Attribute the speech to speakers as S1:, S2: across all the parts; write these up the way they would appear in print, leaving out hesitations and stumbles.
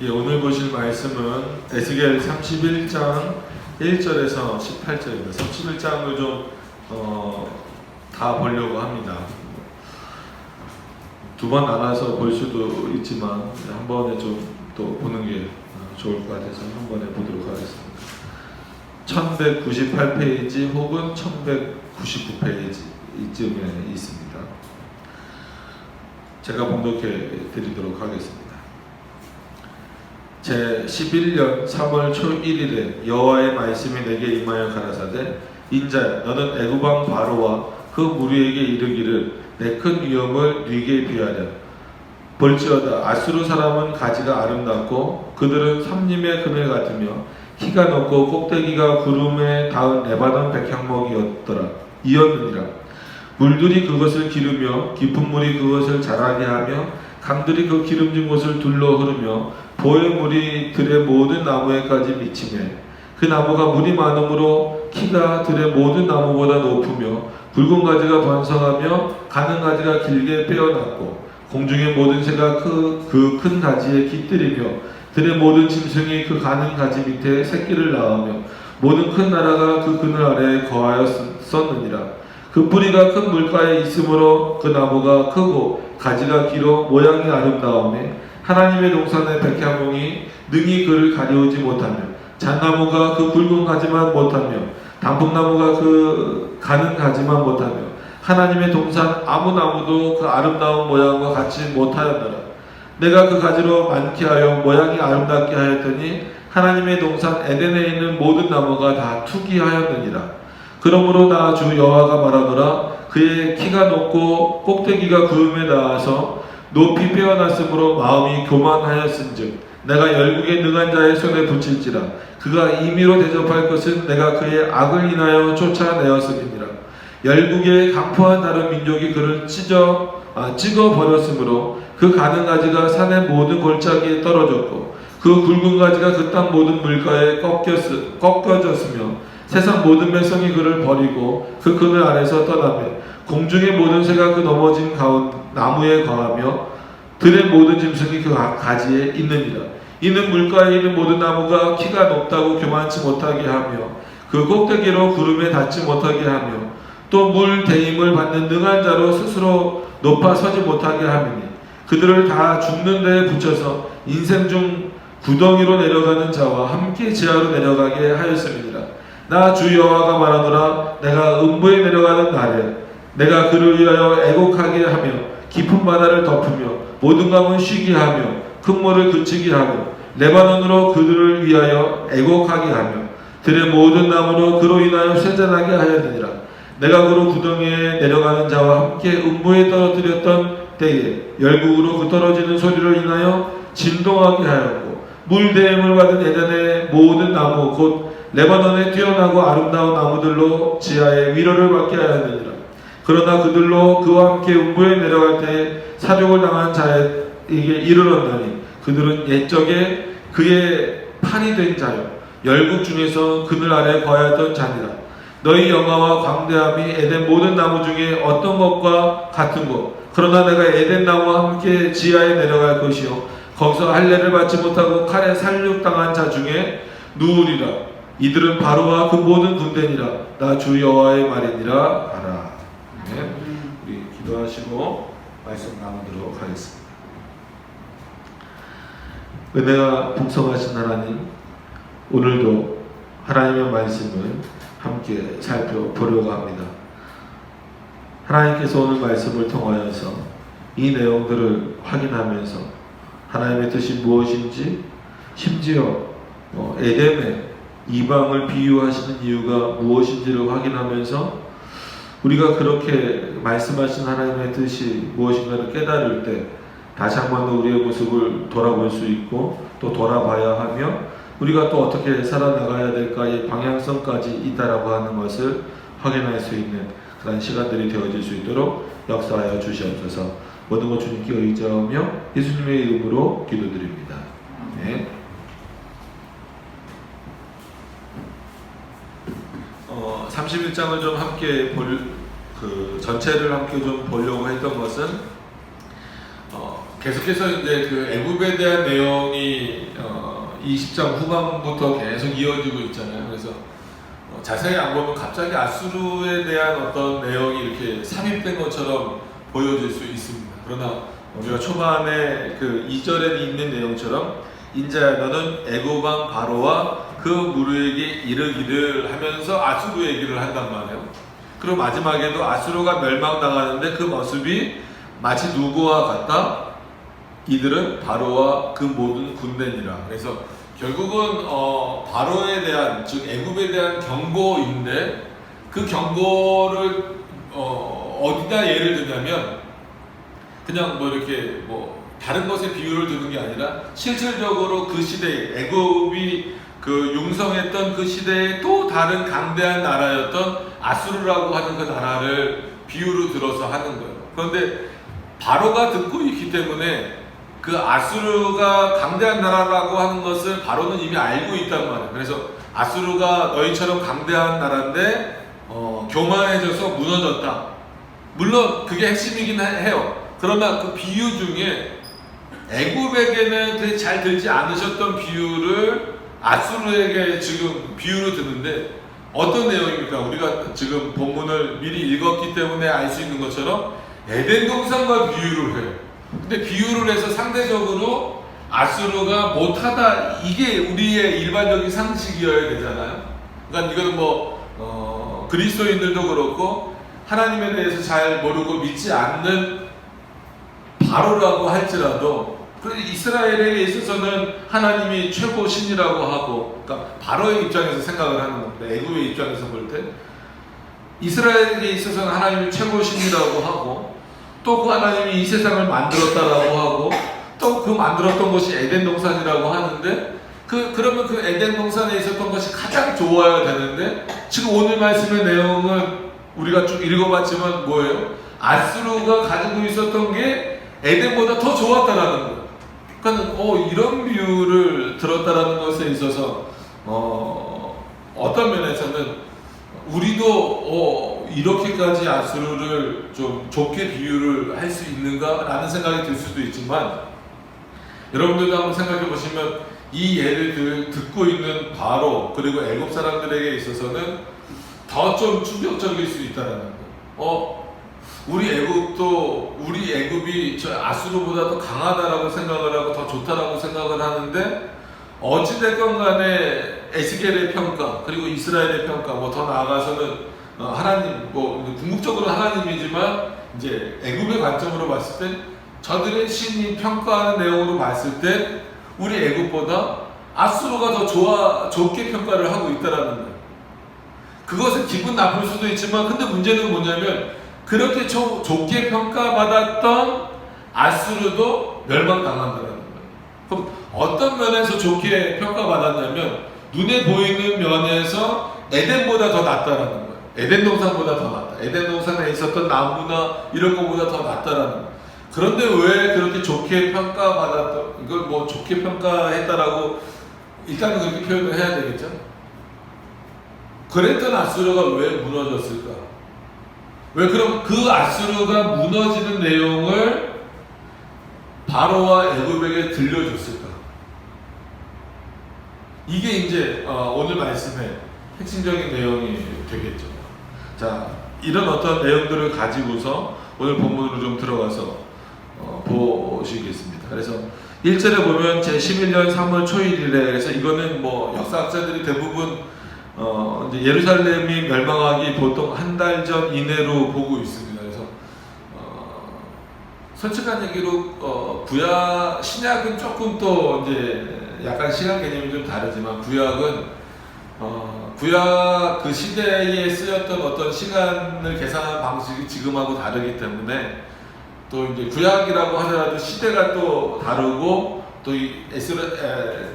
S1: 예, 오늘 보실 말씀은 에스겔 31장 1절에서 18절입니다. 31장을 좀 다 보려고 합니다. 두 번 나눠서 볼 수도 있지만 한 번에 좀 또 보는 게 좋을 것 같아서 한 번에 보도록 하겠습니다. 1198페이지 혹은 1199페이지 이쯤에 있습니다. 제가 봉독해 드리도록 하겠습니다. 제 11년 3월 초 1일에 여호와의 말씀이 내게 임하여 가라사대 인자야 너는 애굽왕 바로와 그 무리에게 이르기를 내 큰 위엄을 네게 비하랴. 볼지어다 아수르 사람은 가지가 아름답고 그들은 삼림의 그늘 같으며 키가 높고 꼭대기가 구름에 닿은 레바논 백향목이었느니라. 물들이 그것을 기르며 깊은 물이 그것을 자라게 하며 강들이 그 기름진 곳을 둘러 흐르며 보의 물이 들의 모든 나무에까지 미치매 그 나무가 물이 많으므로 키가 들의 모든 나무보다 높으며 굵은 가지가 번성하며 가는 가지가 길게 빼어났고 공중의 모든 새가 그 큰 가지에 깃들이며 들의 모든 짐승이 그 가는 가지 밑에 새끼를 낳으며 모든 큰 나라가 그 그늘 아래에 거하였었느니라. 그 뿌리가 큰 물가에 있으므로 그 나무가 크고 가지가 길어 모양이 아름다우며 하나님의 동산의 백향목이 능히 그를 가리우지 못하며 잣나무가 그 굵은 가지만 못하며 단풍나무가 그 가는 가지만 못하며 하나님의 동산 아무 나무도 그 아름다운 모양과 같이 못하였노라. 내가 그 가지로 많게 하여 모양이 아름답게 하였더니 하나님의 동산 에덴에 있는 모든 나무가 다 투기하였느니라. 그러므로 나 주 여호와가 말하노라. 그의 키가 높고 꼭대기가 구름에 닿아서 높이 빼어났으므로 마음이 교만하였은즉 내가 열국의 능한 자의 손에 붙일지라. 그가 임의로 대접할 것은 내가 그의 악을 인하여 쫓아내었음이니라. 열국의 강포한 다른 민족이 그를 찍어 버렸으므로 그 가는 가지가 산의 모든 골짜기에 떨어졌고 그 굵은 가지가 그 땅 모든 물가에 꺾여졌으며 세상 모든 백성이 그를 버리고 그 그늘 아래서 떠나며 공중의 모든 새가 그 넘어진 나무에 거하며 들의 모든 짐승이 그 가지에 있느니라. 이는 물가에 있는 모든 나무가 키가 높다고 교만치 못하게 하며 그 꼭대기로 구름에 닿지 못하게 하며 또 물 대임을 받는 능한 자로 스스로 높아 서지 못하게 하느니 그들을 다 죽는 데에 붙여서 인생 중 구덩이로 내려가는 자와 함께 지하로 내려가게 하였음이니라. 나 주 여호와가 말하노라. 내가 음부에 내려가는 날에 내가 그를 위하여 애곡하게 하며 깊은 바다를 덮으며 모든 강은 쉬게 하며 큰 물을 그치게 하고 레바논으로 그들을 위하여 애곡하게 하며 들의 모든 나무로 그로 인하여 쇠잔하게 하였느니라. 내가 그로 구덩이에 내려가는 자와 함께 음부에 떨어뜨렸던 때에 열국으로 그 떨어지는 소리를 인하여 진동하게 하였고 물 대임을 받은 에덴의 모든 나무 곧 레바논의 뛰어나고 아름다운 나무들로 지하에 위로를 받게 하였느니라. 그러나 그들로 그와 함께 음부에 내려갈 때에 사륙을 당한 자에게 이르렀나니 그들은 옛적에 그의 판이 된 자요 열국 중에서 그늘 아래 거하였던 자니라. 너희 영화와 광대함이 에덴 모든 나무 중에 어떤 것과 같은 것 그러나 내가 에덴 나무와 함께 지하에 내려갈 것이요 거기서 할례를 받지 못하고 칼에 살육당한 자 중에 누우리라. 이들은 바로와 그 모든 군대니라. 나 주 여호와의 말이니라 하라. 네. 우리 기도하시고 말씀 나누도록 하겠습니다. 은혜가 풍성하신 하나님, 오늘도 하나님의 말씀을 함께 살펴보려고 합니다. 하나님께서 오늘 말씀을 통하여서 이 내용들을 확인하면서 하나님의 뜻이 무엇인지 심지어 에덴의 이방을 비유하시는 이유가 무엇인지를 확인하면서 우리가 그렇게 말씀하신 하나님의 뜻이 무엇인가를 깨달을 때 다시 한 번 더 우리의 모습을 돌아볼 수 있고 또 돌아봐야 하며 우리가 또 어떻게 살아나가야 될까의 방향성까지 있다라고 하는 것을 확인할 수 있는 그런 시간들이 되어질 수 있도록 역사하여 주시옵소서. 모든 것 주님께 의지하며 예수님의 이름으로 기도드립니다. 네. 31장을 좀 함께 전체를 함께 좀 보려고 했던 것은 계속해서 이제 그 애굽에 대한 내용이 20장 후반부터 계속 이어지고 있잖아요. 그래서 자세히 안 보면 갑자기 아수르에 대한 어떤 내용이 이렇게 삽입된 것처럼 보여질 수 있습니다. 그러나 우리가 초반에 그 2절에 있는 내용처럼 인자야 너는 애굽 왕 바로와 그 무리에게 이르기를 하면서 아수르 얘기를 한단 말이에요. 그리고 마지막에도 아수르가 멸망당하는데 그 모습이 마치 누구와 같다? 이들은 바로와 그 모든 군대니라. 그래서 결국은 바로에 대한, 즉 애굽에 대한 경고인데 그 경고를 어디다 예를 들냐면 그냥 뭐 이렇게 뭐 다른 것에 비유를 두는 게 아니라 실질적으로 그 시대에 애굽이 그 융성했던 그 시대에 또 다른 강대한 나라였던 아수르라고 하는 그 나라를 비유로 들어서 하는 거예요. 그런데 바로가 듣고 있기 때문에 그 아수르가 강대한 나라라고 하는 것을 바로는 이미 알고 있단 말이에요. 그래서 아수르가 너희처럼 강대한 나라인데 교만해져서 무너졌다. 물론 그게 핵심이긴 해요. 그러나 그 비유 중에 애굽에게는 되게 잘 들지 않으셨던 비유를 아수르에게 지금 비유로 드는데 어떤 내용입니까? 우리가 지금 본문을 미리 읽었기 때문에 알 수 있는 것처럼 에덴 동산과 비유를 해요. 근데 비유를 해서 상대적으로 아수르가 못하다, 이게 우리의 일반적인 상식이어야 되잖아요. 그러니까 이거는 뭐 그리스도인들도 그렇고 하나님에 대해서 잘 모르고 믿지 않는 바로라고 할지라도 이스라엘에게 있어서는 하나님이 최고 신이라고 하고, 그러니까 바로의 입장에서 생각을 하는 겁니다. 애굽의 입장에서 볼 때 이스라엘에게 있어서는 하나님이 최고 신이라고 하고, 또 그 하나님이 이 세상을 만들었다라고 하고, 또 그 만들었던 것이 에덴 동산이라고 하는데, 그러면 그 에덴 동산에 있었던 것이 가장 좋아야 되는데, 지금 오늘 말씀의 내용은 우리가 쭉 읽어봤지만 뭐예요? 아수르가 가지고 있었던 게 에덴보다 더 좋았다라는 거예요. 그러니까 이런 비유를 들었다라는 것에 있어서 어떤 면에서는 우리도 이렇게까지 아수르를 좀 좋게 비유를 할 수 있는가라는 생각이 들 수도 있지만, 여러분들도 한번 생각해 보시면 이 예를 듣고 있는 바로 그리고 애굽 사람들에게 있어서는 더 좀 충격적일 수 있다라는 거예요. 우리 애굽이 저 아수르보다 더 강하다라고 생각을 하고 더 좋다라고 생각을 하는데, 어찌됐건 간에 에스겔의 평가 그리고 이스라엘의 평가, 뭐 더 나아가서는 하나님, 뭐 궁극적으로 하나님이지만 이제 애굽의 관점으로 봤을 때 저들의 신이 평가하는 내용으로 봤을 때 우리 애굽보다 아수르가 더 좋게 평가를 하고 있다라는 거예요. 그것은 기분 나쁠 수도 있지만, 근데 문제는 뭐냐면 그렇게 좋게 평가받았던 아수르도 멸망당한다는 거예요. 그럼 어떤 면에서 좋게 평가받았냐면 눈에 보이는 면에서 에덴보다 더 낫다라는 거예요. 에덴 동산보다 더 낫다. 에덴 동산에 있었던 나무나 이런 것보다 더 낫다라는 거예요. 그런데 왜 그렇게 좋게 평가받았던, 이걸 뭐 좋게 평가했다라고 일단은 그렇게 표현을 해야 되겠죠? 그랬던 아수르가 왜 무너졌을까? 왜 그럼 그 아수르가 무너지는 내용을 바로와 애굽에게 들려줬을까? 이게 이제 오늘 말씀의 핵심적인 내용이 되겠죠. 자, 이런 어떤 내용들을 가지고서 오늘 본문으로 좀 들어가서 보시겠습니다. 그래서 1절에 보면 제11년 3월 초일이래. 그래서 이거는 뭐 역사학자들이 대부분 이제 예루살렘이 멸망하기 보통 한 달 전 이내로 보고 있습니다. 그래서 솔직한 얘기로 신약은 조금 또 이제 약간 시간 개념이 좀 다르지만 구약 그 시대에 쓰였던 어떤 시간을 계산하는 방식이 지금하고 다르기 때문에, 또 이제 구약이라고 하더라도 시대가 또 다르고, 또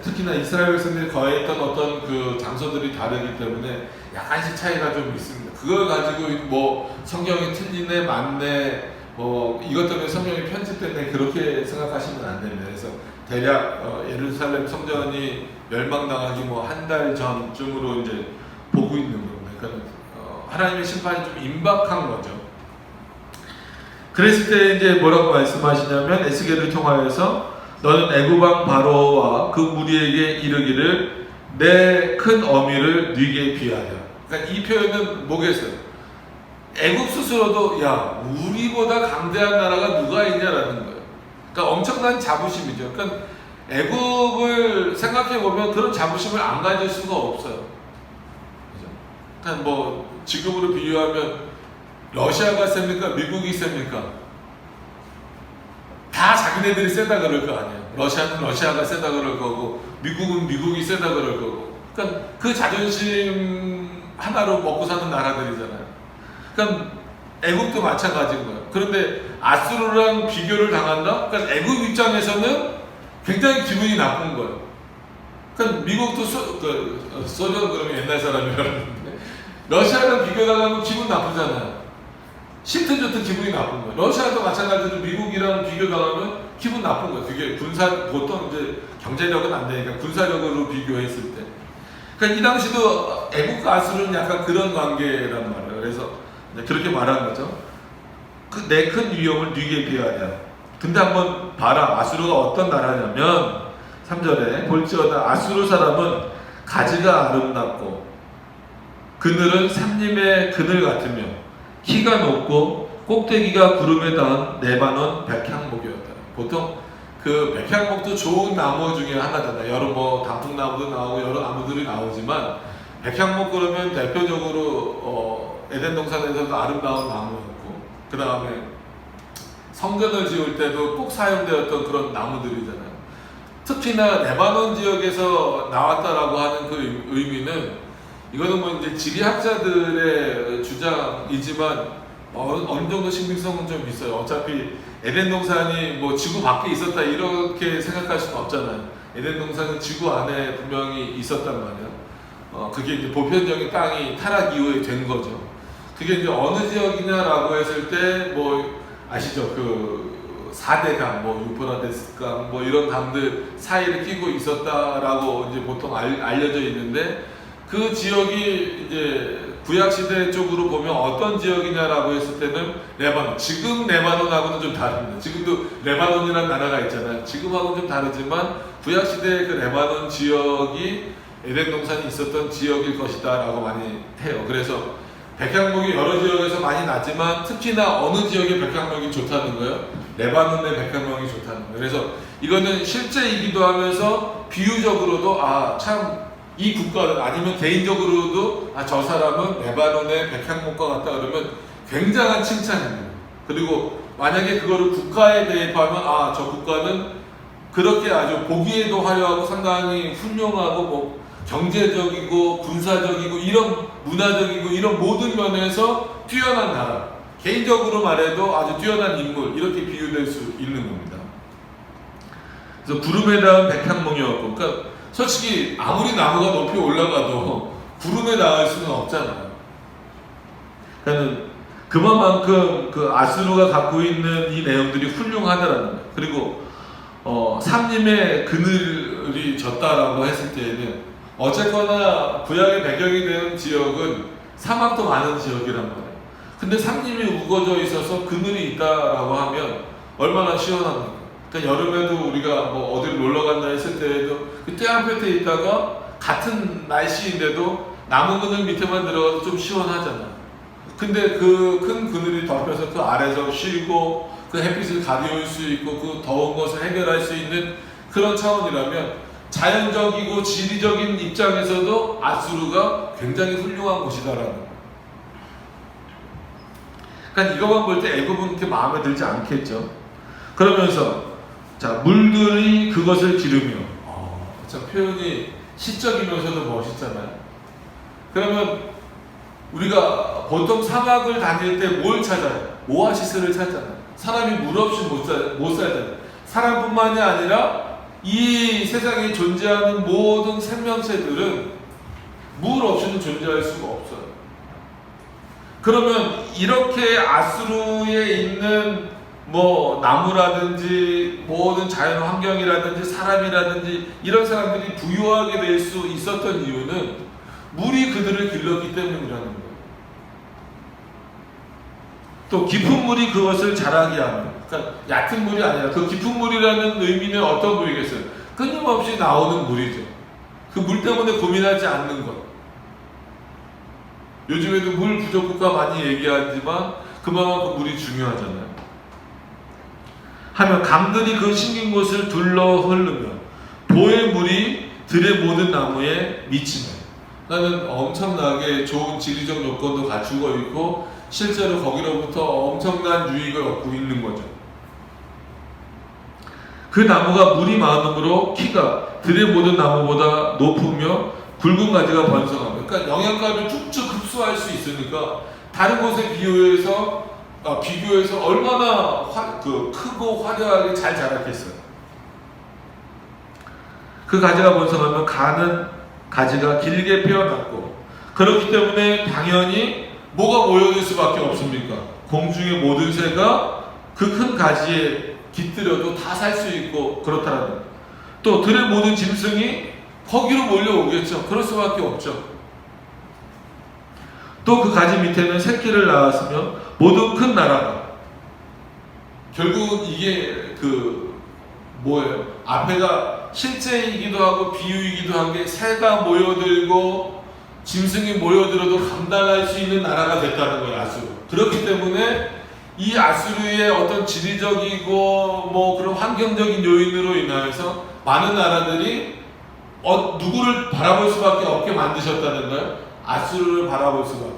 S1: 특히나 이스라엘 백성들이 거했던 어떤 그 장소들이 다르기 때문에 약간씩 차이가 좀 있습니다. 그걸 가지고 뭐 성경이 틀리네 맞네 뭐 이것 때문에 성경이 편집됐네 그렇게 생각하시면 안 됩니다. 그래서 대략 예루살렘 성전이 멸망당하기 뭐 한 달 전쯤으로 이제 보고 있는 겁니다. 그러니까 하나님의 심판이 좀 임박한 거죠. 그랬을 때 이제 뭐라고 말씀하시냐면 에스겔을 통하여서 너는 애굽 왕 바로와 그 무리에게 이르기를 내 큰 어미를 네게 비하여. 그러니까 이 표현은 뭐겠어요? 애굽 스스로도 야 우리보다 강대한 나라가 누가 있냐라는 거예요. 그러니까 엄청난 자부심이죠. 그러니까 애굽을 생각해 보면 그런 자부심을 안 가질 수가 없어요. 그죠? 그러니까 뭐 지금으로 비유하면 러시아가 셉니까? 미국이 셉니까? 다 자기네들이 세다 그럴 거 아니에요. 러시아는 러시아가 세다 그럴 거고 미국은 미국이 세다 그럴 거고. 그러니까 그 자존심 하나로 먹고 사는 나라들이잖아요. 그러니까 애국도 마찬가지인 거예요. 그런데 아수르랑 비교를 당한다? 그러니까 애국 입장에서는 굉장히 기분이 나쁜 거예요. 그러니까 미국도 소련 그러면 옛날 사람이라는데 러시아랑 비교 당하면 기분 나쁘잖아요. 싫든 좋든 기분이 나쁜 거예요. 러시아도 마찬가지로 미국이랑 비교 당하면 기분 나쁜 거예요. 그게 보통 이제 경제력은 안 되니까 군사력으로 비교했을 때. 그러니까 이 당시도 애국과 아수르는 약간 그런 관계란 말이에요. 그래서 그렇게 말한 거죠. 내 큰 위엄을 네게 비하냐. 근데 한번 봐라. 아수르가 어떤 나라냐면 3절에 볼지어다 아수르 사람은 가지가 아름답고 그늘은 산림의 그늘 같으며 키가 높고 꼭대기가 구름에 닿은 레바논 백향목이었다. 보통 그 백향목도 좋은 나무 중에 하나잖아요. 여러 뭐 단풍나무도 나오고 여러 나무들이 나오지만 백향목 그러면 대표적으로 에덴 동산에서도 아름다운 나무였고 그 다음에 성전을 지을 때도 꼭 사용되었던 그런 나무들이잖아요. 특히나 레바논 지역에서 나왔다라고 하는 그 의미는 이거는 뭐 이제 지리학자들의 주장이지만 어느 정도 신빙성은 좀 있어요. 어차피 에덴 동산이 뭐 지구 밖에 있었다 이렇게 생각할 수는 없잖아요. 에덴 동산은 지구 안에 분명히 있었단 말이에요. 그게 이제 보편적인 땅이 타락 이후에 된 거죠. 그게 이제 어느 지역이냐라고 했을 때 뭐 아시죠? 그 4대 강, 뭐 유프라테스 강, 뭐 이런 강들 사이를 끼고 있었다라고 이제 보통 알려져 있는데 그 지역이 이제 구약시대 쪽으로 보면 어떤 지역이냐라고 했을 때는 레바논. 지금 레바논하고는 좀 다릅니다. 지금도 레바논이라는 나라가 있잖아요. 지금하고는 좀 다르지만 구약시대의 그 레바논 지역이 에덴 동산이 있었던 지역일 것이다 라고 많이 해요. 그래서 백향목이 여러 지역에서 많이 났지만 특히나 어느 지역의 백향목이 좋다는 거예요? 레바논의 백향목이 좋다는 거예요. 그래서 이거는 실제이기도 하면서 비유적으로도 참 이 국가는 아니면 개인적으로도 저 사람은 레바논의 백향목과 같다 그러면 굉장한 칭찬입니다. 그리고 만약에 그거를 국가에 대입하면 저 국가는 그렇게 아주 보기에도 화려하고 상당히 훌륭하고 뭐 경제적이고 군사적이고 이런 문화적이고 이런 모든 면에서 뛰어난 나라, 개인적으로 말해도 아주 뛰어난 인물 이렇게 비유될 수 있는 겁니다. 그래서 구름에 닿은 백향목이었고, 그러니까 솔직히 아무리 나무가 높이 올라가도 구름에 닿을 수는 없잖아요. 그러니까 그만큼 그 아수르가 갖고 있는 이 내용들이 훌륭하다라는 거예요. 그리고 산림의 그늘이 졌다라고 했을 때에는 어쨌거나 구약의 배경이 되는 지역은 사막도 많은 지역이란 말이에요. 근데 산림이 우거져 있어서 그늘이 있다라고 하면 얼마나 시원합니까? 그러니까 여름에도 우리가 뭐 어디를 놀러 간다 했을 때에도 그 떼한볕에 있다가 같은 날씨인데도 나무 그늘 밑에만 들어가도 좀 시원하잖아요. 근데 그 큰 그늘이 덮여서 그 아래서 쉬고 그 햇빛을 가려울 수 있고 그 더운 것을 해결할 수 있는 그런 차원이라면 자연적이고 지리적인 입장에서도 아수르가 굉장히 훌륭한 곳이다라는 거예요. 그러니까 이것만 볼 때 애굽은 그렇게 마음에 들지 않겠죠. 그러면서 자 물들이 그것을 기르며 참 표현이 시적이면서도 멋있잖아요. 그러면 우리가 보통 사막을 다닐 때 뭘 찾아요? 오아시스를 찾잖아요. 사람이 물 없이 못 살잖아요. 사람뿐만이 아니라 이 세상에 존재하는 모든 생명체들은 물 없이는 존재할 수가 없어요. 그러면 이렇게 아수르에 있는 뭐 나무라든지 모든 자연 환경이라든지 사람이라든지 이런 사람들이 부유하게 될 수 있었던 이유는 물이 그들을 길렀기 때문이라는 거예요. 또 깊은 물이 그것을 자라게 하며, 그러니까 그러니까 얕은 물이 아니라 그 깊은 물이라는 의미는 어떤 물이겠어요? 끊임없이 나오는 물이죠. 그 물 때문에 고민하지 않는 것. 요즘에도 물 부족 국가 많이 얘기하지만 그만큼 물이 중요하잖아요. 하면 강들이 그 심긴 곳을 둘러 흐르며 보의 물이 들의 모든 나무에 미치네. 나는 엄청나게 좋은 지리적 요건도 갖추고 있고 실제로 거기로부터 엄청난 유익을 얻고 있는 거죠. 그 나무가 물이 많으므로 키가 들의 모든 나무보다 높으며 굵은 가지가 번성합니다. 그러니까 영양가를 쭉쭉 흡수할 수 있으니까 다른 곳에 비교해서 얼마나 크고 화려하게 잘 자랐겠어요. 그 가지가 번성하면 가는 가지가 길게 펴어났고 그렇기 때문에 당연히 뭐가 모여들 수밖에 없습니까? 공중의 모든 새가 그 큰 가지에 깃들여도 다 살 수 있고 그렇다는 거예요. 또 들의 모든 짐승이 거기로 몰려오겠죠. 그럴 수밖에 없죠. 또 그 가지 밑에는 새끼를 낳았으며 모든 큰 나라가 결국은 이게 뭐예요? 앞에가 실제이기도 하고 비유이기도 한 게 새가 모여들고 짐승이 모여들어도 감당할 수 있는 나라가 됐다는 거예요. 아수르. 그렇기 때문에 이 아수르의 어떤 지리적이고 뭐 그런 환경적인 요인으로 인하여서 많은 나라들이 누구를 바라볼 수밖에 없게 만드셨다는 거예요. 아수르를 바라볼 수밖에.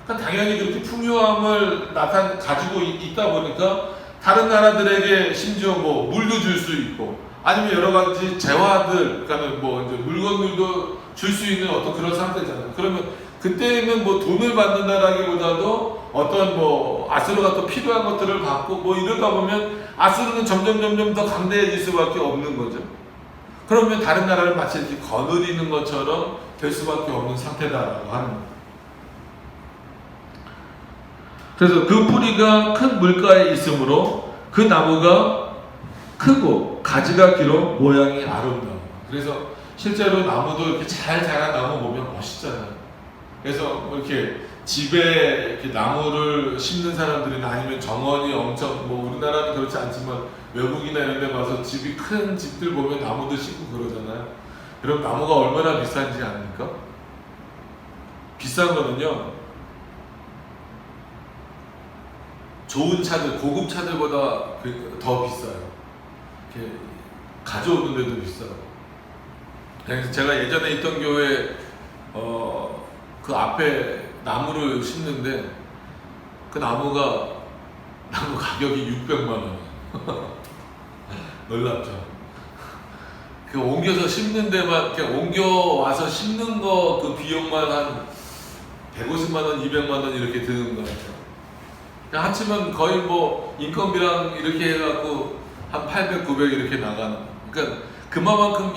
S1: 그러니까 당연히 그렇게 풍요함을 가지고 있다 보니까 다른 나라들에게 심지어 뭐 물도 줄 수 있고 아니면 여러 가지 재화들, 그러니까 뭐 이제 물건들도 줄 수 있는 어떤 그런 상태잖아요. 그러면 그때는 뭐 돈을 받는다라기보다도 어떤 뭐 아수르가 또 필요한 것들을 받고 뭐 이러다 보면 아수르는 점점 더 강대해질 수밖에 없는 거죠. 그러면 다른 나라를 마치 이렇게 거느리는 것처럼 될 수밖에 없는 상태다라고 하는 거예요. 그래서 그 뿌리가 큰 물가에 있으므로 그 나무가 크고 가지가 길어 모양이 아름다워. 그래서 실제로 나무도 이렇게 잘 자란 나무 보면 멋있잖아요. 그래서 뭐 이렇게 집에 이렇게 나무를 심는 사람들이나 아니면 정원이 엄청 뭐 우리나라는 그렇지 않지만 외국이나 이런 데 가서 집이 큰 집들 보면 나무도 심고 그러잖아요. 그럼 나무가 얼마나 비싼지 아닙니까? 비싼 거는요. 좋은 차들, 고급 차들보다 더 비싸요. 이렇게 가져오는데도 비싸요. 그래서 제가 예전에 있던 교회 그 앞에 나무를 심는데 그 나무 가격이 600만 원이에요. 놀랍죠. 그 옮겨서 심는 데만 이렇게 옮겨와서 심는 거 그 비용만 한 150만 원, 200만 원 이렇게 드는 거 같아요. 합치면 거의 뭐 인건비랑 이렇게 해갖고 한 800, 900 이렇게 나가는. 그러니까 그만큼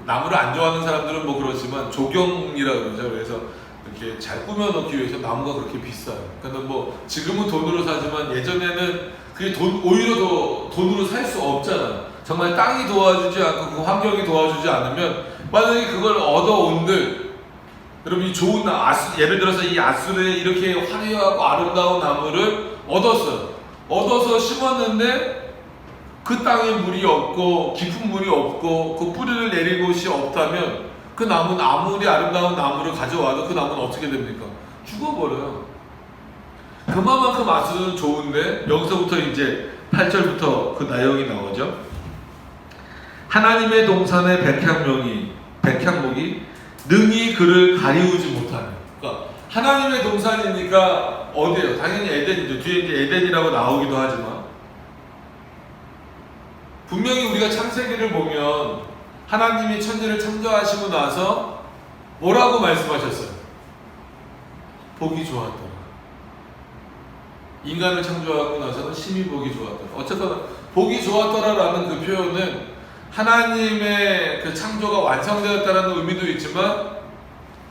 S1: 나무를 안 좋아하는 사람들은 뭐 그렇지만 조경이라 그러죠. 그래서 이렇게 잘 꾸며놓기 위해서 나무가 그렇게 비싸요. 그러니까 뭐 지금은 돈으로 사지만 예전에는 그게 오히려 더 돈으로 살 수 없잖아요. 정말 땅이 도와주지 않고 그 환경이 도와주지 않으면 만약에 그걸 얻어온들 여러분 이 좋은 예를 들어서 이 아수르에 이렇게 화려하고 아름다운 나무를 얻어서 심었는데 그 땅에 물이 없고 깊은 물이 없고 그 뿌리를 내릴 곳이 없다면 그 나무는 아무리 아름다운 나무를 가져와도 그 나무는 어떻게 됩니까? 죽어버려요. 그만큼 아수르는 좋은데 여기서부터 이제 8절부터 그 내용이 나오죠. 하나님의 동산의 백향목이 능히 그를 가리우지 못하는. 그러니까 하나님의 동산이니까 어디예요? 당연히 에덴이죠. 뒤에 이제 에덴이라고 나오기도 하지만 분명히 우리가 창세기를 보면 하나님이 천지를 창조하시고 나서 뭐라고 말씀하셨어요? 보기 좋았더라. 인간을 창조하고 나서는 심히 보기 좋았더라. 어쨌거나 보기 좋았더라라는 그 표현은 하나님의 그 창조가 완성되었다는 의미도 있지만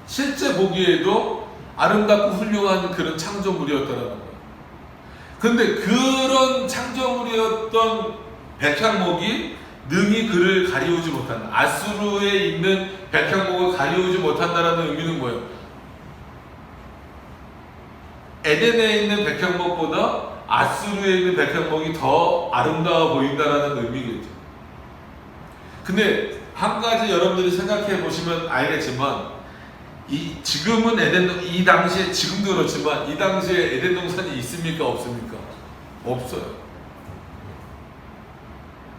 S1: 실제 보기에도 아름답고 훌륭한 그런 창조물이었다는 거예요. 근데 그런 창조물이었던 백향목이 능히 그를 가리우지 못한다. 아수르에 있는 백향목을 가리우지 못한다는 의미는 뭐예요? 에덴에 있는 백향목보다 아수르에 있는 백향목이 더 아름다워 보인다라는 의미겠죠. 근데 한 가지 여러분들이 생각해 보시면 알겠지만, 지금은 이 당시에, 지금도 그렇지만 이 당시에 에덴 동산이 있습니까? 없습니까? 없어요.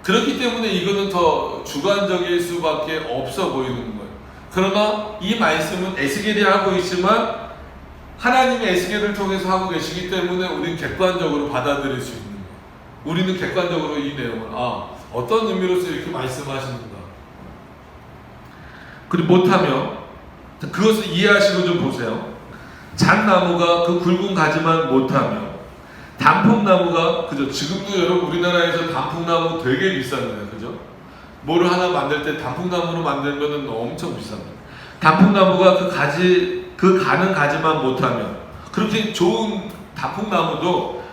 S1: 그렇기 때문에 이거는 더 주관적일 수밖에 없어 보이는 거예요. 그러나 이 말씀은 에스겔이 하고 있지만 하나님이 에스겔을 통해서 하고 계시기 때문에 우리는 객관적으로 받아들일 수 있는 거예요. 우리는 객관적으로 이 내용을 어떤 의미로서 이렇게 말씀하시는가. 그리고 못하며 그것을 이해하시고 좀 보세요. 잣나무가 그 굵은 가지만 못하며 단풍나무가, 그죠? 지금도 여러분 우리나라에서 단풍나무 되게 비싸잖아요, 그죠? 뭐를 하나 만들 때 단풍나무로 만들면은 엄청 비쌉니다. 단풍나무가 그 가는 가지만 못하며, 그렇게 좋은 단풍나무도,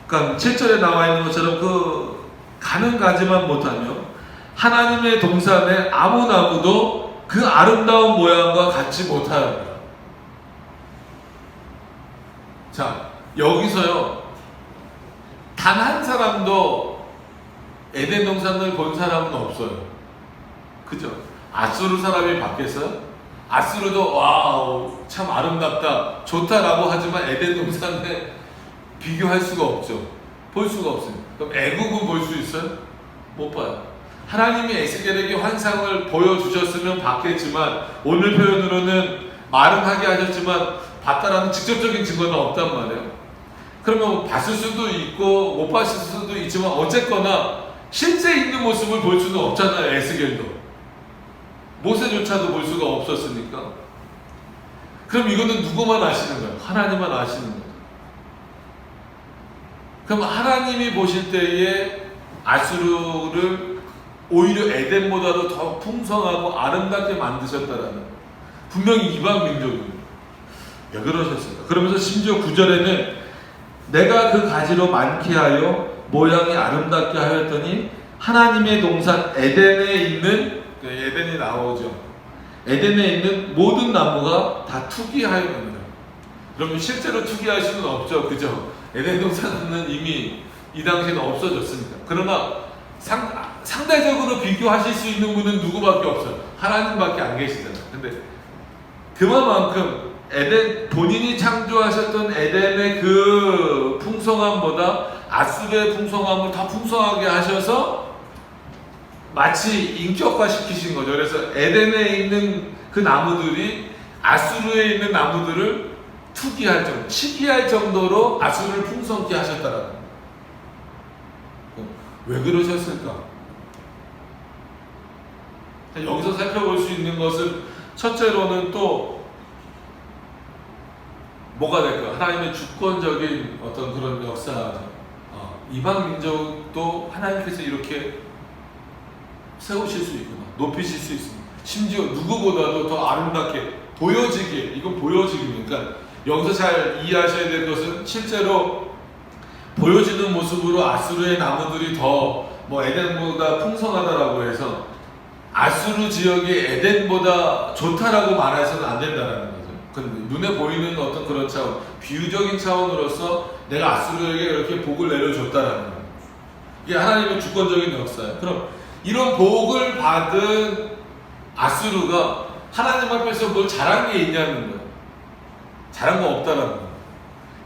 S1: 그러니까 7절에 나와 있는 것처럼 그 가는 가지만 못하며 하나님의 동산의 아무 나무도 그 아름다운 모양과 같지 못하였다. 자, 여기서요, 단 한 사람도 에덴 동산을 본 사람은 없어요. 그죠? 아수르 사람이 바뀌었어요? 아수르도 와우 참 아름답다 좋다라고 하지만 에덴 동산에 비교할 수가 없죠. 볼 수가 없어요. 그럼 애국은 볼 수 있어요? 못 봐요. 하나님이 에스겔에게 환상을 보여주셨으면 봤겠지만, 오늘 표현으로는 말은 하게 하셨지만 봤다라는 직접적인 증거는 없단 말이에요. 그러면 봤을 수도 있고 못 봤을 수도 있지만 어쨌거나 실제 있는 모습을 볼 수는 없잖아요. 에스겔도 모세조차도 볼 수가 없었으니까. 그럼 이거는 누구만 아시는 거예요? 하나님만 아시는 거예요. 그럼 하나님이 보실 때에 아수르를 오히려 에덴보다도 더 풍성하고 아름답게 만드셨다라는, 분명히 이방 민족입니다. 왜 그러셨을까? 그러면서 심지어 9절에는 내가 그 가지로 많게 하여 모양이 아름답게 하였더니 하나님의 동산 에덴에 있는, 에덴이 나오죠. 에덴에 있는 모든 나무가 다 투기하였느니라. 그러면 실제로 투기할 수는 없죠, 그죠? 에덴 동산은 이미 이 당시에는 없어졌으니까. 그러나 상대적으로 비교하실 수 있는 분은 누구밖에 없어요. 하나님밖에 안 계시잖아요. 근데 그만큼 본인이 창조하셨던 에덴의 그 풍성함보다 아수르의 풍성함을 더 풍성하게 하셔서 마치 인격화 시키신 거죠. 그래서 에덴에 있는 그 나무들이 아수르에 있는 나무들을 투기할 정도, 시기할 정도로 아수르를 풍성케 하셨다라는 거예요. 왜 그러셨을까? 여기서 살펴볼 수 있는 것은, 첫째로는 또 뭐가 될까요? 하나님의 주권적인 어떤 그런 역사죠. 이방 민족도 하나님께서 이렇게 세우실 수 있구나, 높이실 수 있습니다. 심지어 누구보다도 더 아름답게 보여지게, 이건 보여지기니까 여기서 잘 이해하셔야 될 것은, 실제로 보여지는 모습으로 아수르의 나무들이 더 에덴보다 풍성하다라고 해서 아수르 지역이 에덴보다 좋다라고 말해서는 안 된다라는 거죠. 눈에 보이는 어떤 그런 차원, 비유적인 차원으로서 내가 아수르에게 이렇게 복을 내려줬다라는 거예요. 이게 하나님의 주권적인 역사예요. 그럼 이런 복을 받은 아수르가 하나님 앞에서 뭘 잘한 게 있냐는 거예요. 잘한 거 없다라는 거예요.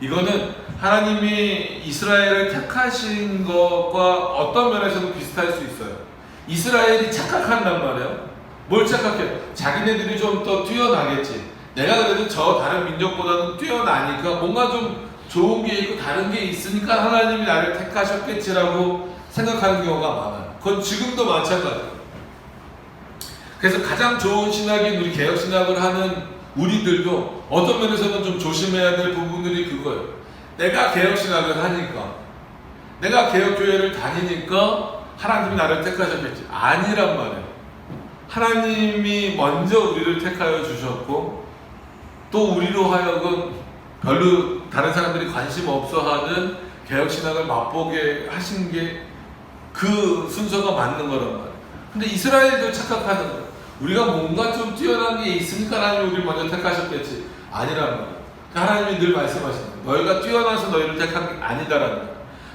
S1: 이거는 하나님이 이스라엘을 택하신 것과 어떤 면에서는 비슷할 수 있어요. 이스라엘이 착각한단 말이에요. 뭘 착각해요? 자기네들이 좀 더 뛰어나겠지. 내가 그래도 저 다른 민족보다는 뛰어나니까 뭔가 좀 좋은 게 있고 다른 게 있으니까 하나님이 나를 택하셨겠지라고 생각하는 경우가 많아요. 그건 지금도 마찬가지예요. 그래서 가장 좋은 신학인 우리 개혁신학을 하는 우리들도 어떤 면에서는 좀 조심해야 될 부분들이 그거예요. 내가 개혁신학을 하니까, 내가 개혁교회를 다니니까 하나님이 나를 택하셨겠지. 아니란 말이에요. 하나님이 먼저 우리를 택하여 주셨고, 또 우리로 하여금 별로 다른 사람들이 관심 없어하는 개혁신학을 맛보게 하신 게 그 순서가 맞는 거란 말이에요. 근데 이스라엘도 착각하는 거예요. 우리가 뭔가 좀 뛰어난 게 있으니까 하나님이 우리를 먼저 택하셨겠지. 아니란 말이에요. 하나님이 늘 말씀하시는 거예요. 너희가 뛰어나서 너희를 택한 게 아니다라는 거예요.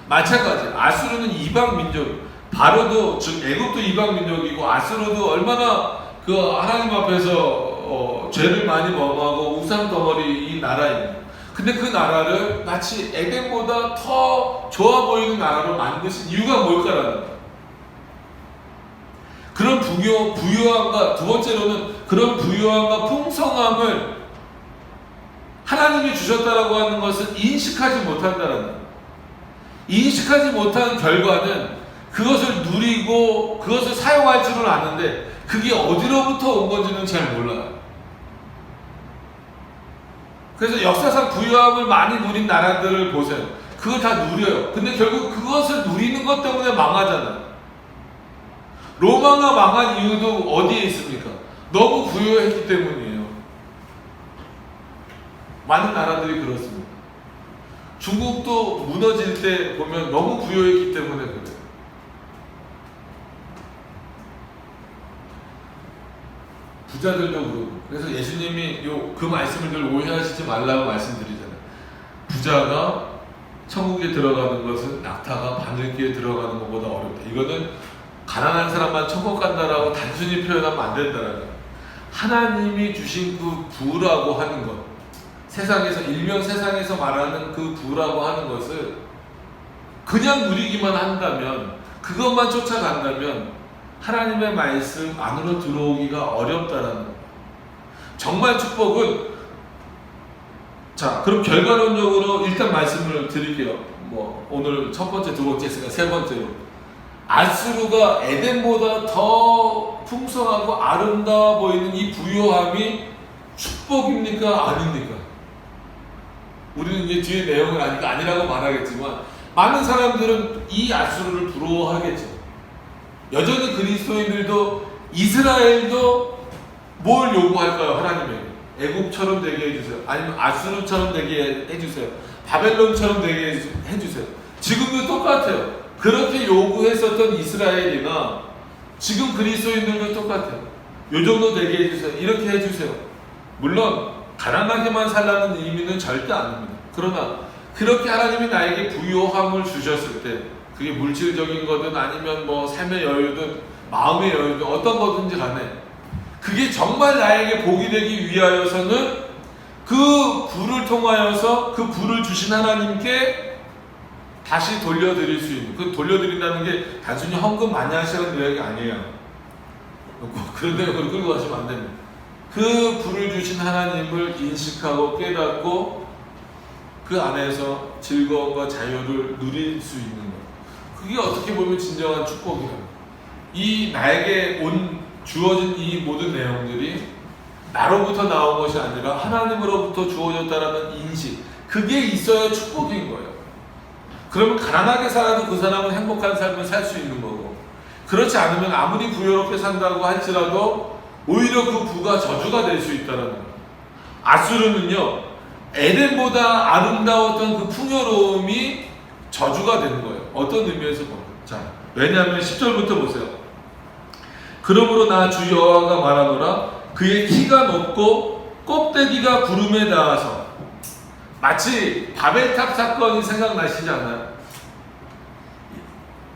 S1: 마찬가지 아수르는 이방 민족, 바로도 즉 애굽도 이방 민족이고 아수르도 얼마나 그 하나님 앞에서 죄를 많이 범하고 우상 덩어리 이 나라입니다. 근데 그 나라를 마치 에덴보다 더 좋아 보이는 나라로 만드신 이유가 뭘까라는 거예요. 그런 부유함과, 두 번째로는 그런 부유함과 풍성함을 하나님이 주셨다라고 하는 것을 인식하지 못한다는 거예요. 인식하지 못한 결과는 그것을 누리고 그것을 사용할 줄은 아는데 그게 어디로부터 온 건지는 잘 몰라요. 그래서 역사상 부유함을 많이 누린 나라들을 보세요. 그걸 다 누려요. 근데 결국 그것을 누리는 것 때문에 망하잖아요. 로마가 망한 이유도 어디에 있습니까? 너무 부유했기 때문이에요. 많은 나라들이 그렇습니다. 중국도 무너질 때 보면 너무 부유했기 때문에 그래요. 부자들도 그러고. 그래서 예수님이 그 말씀을 늘 오해하시지 말라고 말씀드리잖아요. 부자가 천국에 들어가는 것은 낙타가 바늘기에 들어가는 것보다 어렵다. 이거는 가난한 사람만 천국 간다라고 단순히 표현하면 안 된다라는 거예요. 하나님이 주신 그 부라고 하는 것, 세상에서 일명 세상에서 말하는 그 부라고 하는 것을 그냥 누리기만 한다면, 그것만 쫓아간다면 하나님의 말씀 안으로 들어오기가 어렵다라는 거예요. 정말 축복은, 자 그럼 결과론적으로 일단 말씀을 드릴게요. 오늘 첫 번째, 두 번째 했으니까 세 번째로, 아수르가 에덴보다 더 풍성하고 아름다워 보이는 이 부요함이 축복입니까? 아닙니까? 우리는 이제 뒤에 내용을 아니까 아니라고 말하겠지만 많은 사람들은 이 아수르를 부러워하겠죠. 여전히 그리스도인들도, 이스라엘도 뭘 요구할까요? 하나님에게 애굽처럼 되게 해주세요. 아니면 아수르처럼 되게 해주세요. 바벨론처럼 되게 해주세요. 지금도 똑같아요. 그렇게 요구했었던 이스라엘이나 지금 그리스도인들도 똑같아요. 요 정도 되게 해주세요. 이렇게 해주세요. 물론 가난하게만 살라는 의미는 절대 아닙니다. 그러나 그렇게 하나님이 나에게 부요함을 주셨을 때, 그게 물질적인 거든 아니면 삶의 여유든 마음의 여유든 어떤 거든지 간에, 그게 정말 나에게 복이 되기 위하여서는 그 부를 통하여서 그 부를 주신 하나님께 다시 돌려드릴 수 있는, 그 돌려드린다는 게 단순히 헌금 많이 하시라는 이야기 아니에요. 그런데 그걸 끌고 가시면 안 됩니다. 그 부를 주신 하나님을 인식하고 깨닫고 그 안에서 즐거움과 자유를 누릴 수 있는 것, 그게 어떻게 보면 진정한 축복이에요. 이 나에게 주어진 이 모든 내용들이 나로부터 나온 것이 아니라 하나님으로부터 주어졌다라는 인식, 그게 있어야 축복인 거예요. 그러면 가난하게 살아도 그 사람은 행복한 삶을 살 수 있는 거고, 그렇지 않으면 아무리 부유롭게 산다고 할지라도 오히려 그 부가 저주가 될 수 있다는 거예요. 아수르는요, 에덴보다 아름다웠던 그 풍요로움이 저주가 되는 거예요. 어떤 의미에서 보면, 자, 왜냐하면 10절부터 보세요. 그러므로 나 주 여호와가 말하노라, 그의 키가 높고 꼭대기가 구름에 닿아서. 마치 바벨탑 사건이 생각나시지 않나요?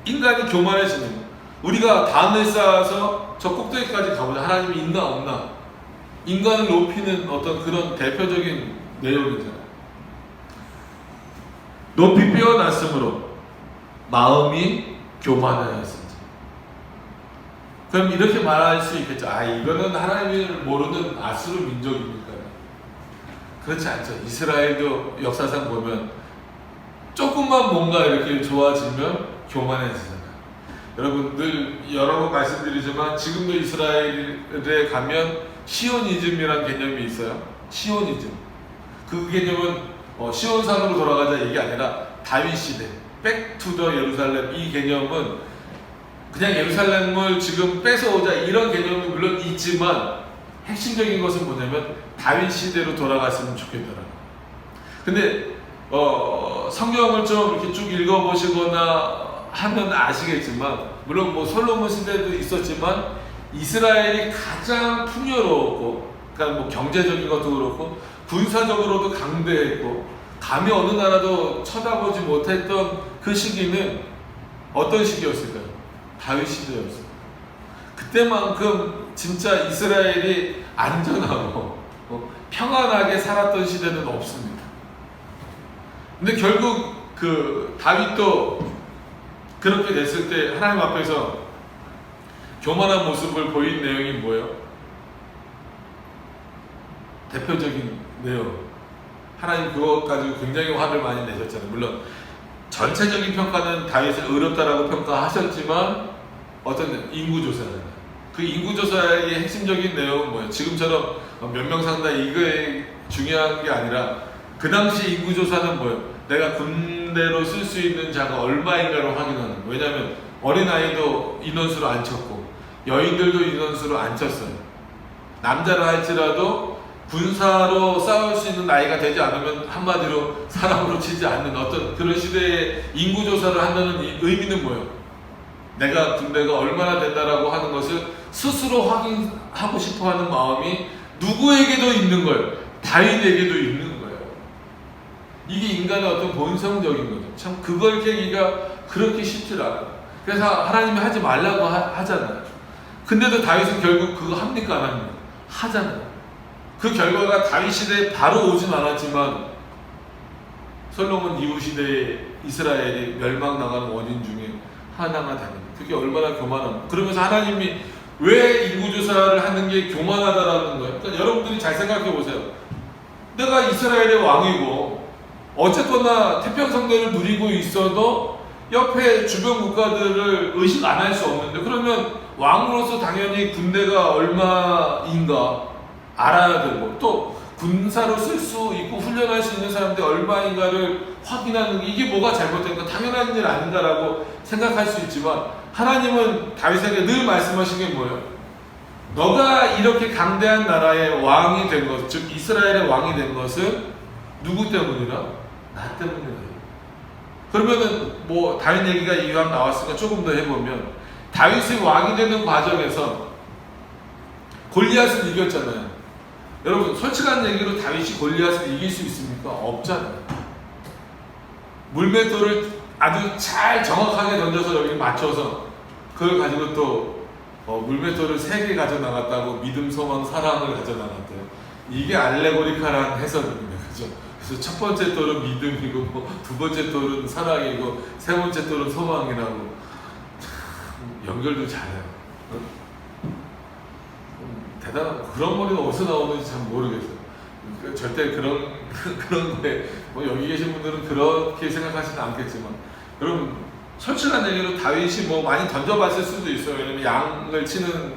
S1: 인간이 교만해지는 거예요. 우리가 담을 쌓아서 저 꼭대기까지 가보자. 하나님이 있나 없나, 인간을 높이는 어떤 그런 대표적인 내용이잖아요. 높이 뼈어났으므로 마음이 교만하였습니다. 그럼 이렇게 말할 수 있겠죠. 이거는 하나님을 모르는 아수르 민족이니까요. 그렇지 않죠. 이스라엘도 역사상 보면 조금만 뭔가 이렇게 좋아지면 교만해지잖아요. 여러분, 늘 여러 번 말씀드리지만 지금도 이스라엘에 가면 시오니즘이라는 개념이 있어요. 시오니즘. 그 개념은 시온산으로 돌아가자 얘기 아니라 다윗 시대, 백투더 예루살렘, 이 개념은 그냥 예루살렘을 지금 뺏어오자 이런 개념이 물론 있지만 핵심적인 것은 뭐냐면 다윗 시대로 돌아갔으면 좋겠더라고요. 근데 성경을 좀 이렇게 쭉 읽어보시거나 하면 아시겠지만, 물론 솔로몬 시대도 있었지만 이스라엘이 가장 풍요로웠고, 그러니까 경제적인 것도 그렇고 군사적으로도 강대했고 감히 어느 나라도 쳐다보지 못했던 그 시기는 어떤 시기였을까요? 다윗 시대였어요. 그때만큼 진짜 이스라엘이 안전하고 평안하게 살았던 시대는 없습니다. 근데 결국 그 다윗도 그렇게 됐을 때 하나님 앞에서 교만한 모습을 보인 내용이 뭐예요? 대표적인 내용, 하나님 그것 가지고 굉장히 화를 많이 내셨잖아요. 물론 전체적인 평가는 다윗을 의롭다라고 평가하셨지만 어떤 인구조사잖아요. 그 인구조사의 핵심적인 내용은 뭐예요? 지금처럼 몇 명 산다 이게 중요한 게 아니라 그 당시 인구조사는 뭐예요? 내가 군대로 쓸 수 있는 자가 얼마인가를 확인하는 거예요. 왜냐하면 어린아이도 인원수로 안 쳤고 여인들도 인원수로 안 쳤어요. 남자라 할지라도 군사로 싸울 수 있는 나이가 되지 않으면 한마디로 사람으로 치지 않는 어떤 그런 시대에 인구조사를 한다는 의미는 뭐예요? 내가 군대가 얼마나 된다라고 하는 것을 스스로 확인하고 싶어하는 마음이 누구에게도 있는 거예요. 다윗에게도 있는 거예요. 이게 인간의 어떤 본성적인 거죠. 참 그걸 깨기가 그렇게 쉽지 않아요. 그래서 하나님이 하지 말라고 하잖아요. 근데도 다윗은 결국 그거 합니까 안 합니까? 하잖아요. 그 결과가 다윗 시대에 바로 오진 않았지만 솔로몬 이후 시대에 이스라엘이 멸망당하는 원인 중에 하나가 됩니다. 그게 얼마나 교만합니까? 그러면서 하나님이 왜 인구조사를 하는 게 교만하다라는 거예요. 그러니까 여러분들이 잘 생각해 보세요. 내가 이스라엘의 왕이고 어쨌거나 태평성대를 누리고 있어도 옆에 주변 국가들을 의식 안 할 수 없는데, 그러면 왕으로서 당연히 군대가 얼마인가 알아야 되고, 또 군사로 쓸 수 있고 훈련할 수 있는 사람들이 얼마인가를 확인하는 게 이게 뭐가 잘못된가, 당연한 일 아닌가라고 생각할 수 있지만, 하나님은 다윗에게 늘 말씀하신 게 뭐예요? 너가 이렇게 강대한 나라의 왕이 된 것, 즉 이스라엘의 왕이 된 것은 누구 때문이라? 나 때문이다. 그러면은 뭐 다윗 얘기가 이왕 나왔으니까 조금 더 해보면, 다윗이 왕이 되는 과정에서 골리앗을 이겼잖아요. 여러분 솔직한 얘기로 다윗이 골리앗을 이길 수 있습니까? 없잖아요. 물맷돌을 아주 잘 정확하게 던져서 여기 맞춰서 그걸 가지고 또 물맷돌을 3개 가져나갔다고 믿음, 소망, 사랑을 가져나갔대요. 이게 알레고리카란 해석입니다. 그죠? 그래서 첫 번째 돌은 믿음이고, 두 번째 돌은 사랑이고, 세 번째 돌은 소망이라고. 연결도 잘해요. 대단한, 그런 머리는 어디서 나오는지 참 모르겠어요. 절대 그런 거에, 뭐 여기 계신 분들은 그렇게 생각하지는 않겠지만, 여러분, 솔직한 얘기로 다윗이 뭐 많이 던져봤을 수도 있어요. 왜냐면 양을 치는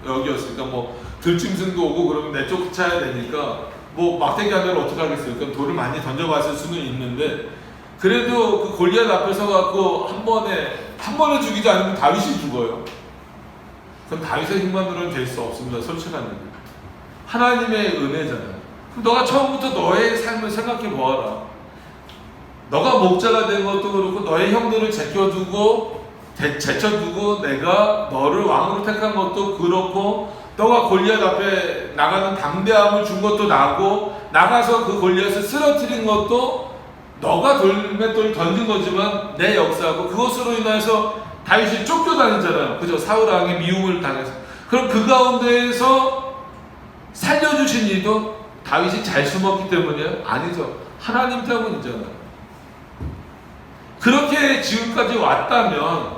S1: 역이었으니까, 뭐 들짐승도 오고 그러면 내쫓아야 되니까, 뭐 막대기 하면 어떻게 하겠어요? 그러니까 돌을 많이 던져봤을 수는 있는데, 그래도 그 골리앗 앞에 서갖고 한 번에 죽이지 않으면 다윗이 죽어요. 그럼 다윗의 힘만으로는 될 수 없습니다. 솔직한 얘기. 하나님의 은혜잖아요. 그럼 너가 처음부터 너의 삶을 생각해 보아라. 너가 목자가 된 것도 그렇고, 너의 형들을 제쳐두고 내가 너를 왕으로 택한 것도 그렇고, 너가 골리앗 앞에 나가는 담대함을 준 것도 나고, 나가서 그 골리앗을 쓰러뜨린 것도 너가 돌맷돌을 던진 거지만 내 역사고, 그것으로 인해서 다윗이 쫓겨다니잖아요. 그죠? 사울 왕의 미움을 당해서. 그럼 그 가운데에서 살려주신 이도 다윗이 잘 숨었기 때문이에요? 아니죠. 하나님 때문이잖아요. 그렇게 지금까지 왔다면,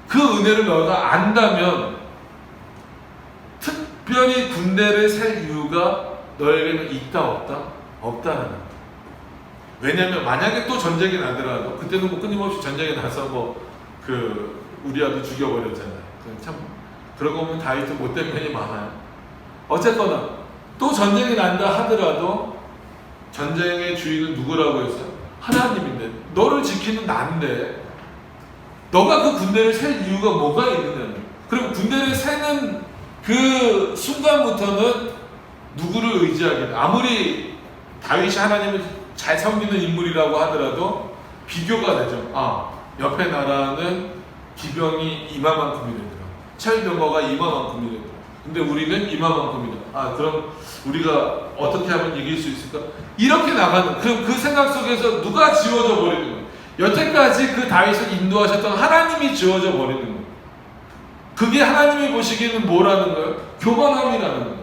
S1: 그 은혜를 너가 안다면 특별히 군대를 살 이유가 너에게는 있다 없다? 없다라는 거예요. 왜냐면 만약에 또 전쟁이 나더라도, 그때는 뭐 끊임없이 전쟁이 나서 우리아도 죽여버렸잖아요. 참 그러고 보면 다윗도 못된 면이 많아요. 어쨌거나 또 전쟁이 난다 하더라도 전쟁의 주인은 누구라고 했어요? 하나님인데, 너를 지키는 나인데 너가 그 군대를 셀 이유가 뭐가 있느냐. 그리고 군대를 세는 그 순간부터는 누구를 의지하게 돼? 아무리 다윗이 하나님을 잘 섬기는 인물이라고 하더라도 비교가 되죠. 옆에 나라는 기병이 이만큼이 되더라, 철병거가 이만큼이 되더라. 근데 우리는 이만큼이다. 그럼 우리가 어떻게 하면 이길 수 있을까? 이렇게 나가는 그 생각 속에서 누가 지워져 버리는 거예요. 여태까지 그 다윗을 인도하셨던 하나님이 지워져 버리는 거예요. 그게 하나님이 보시기에는 뭐라는 거예요? 교만함이라는 거예요.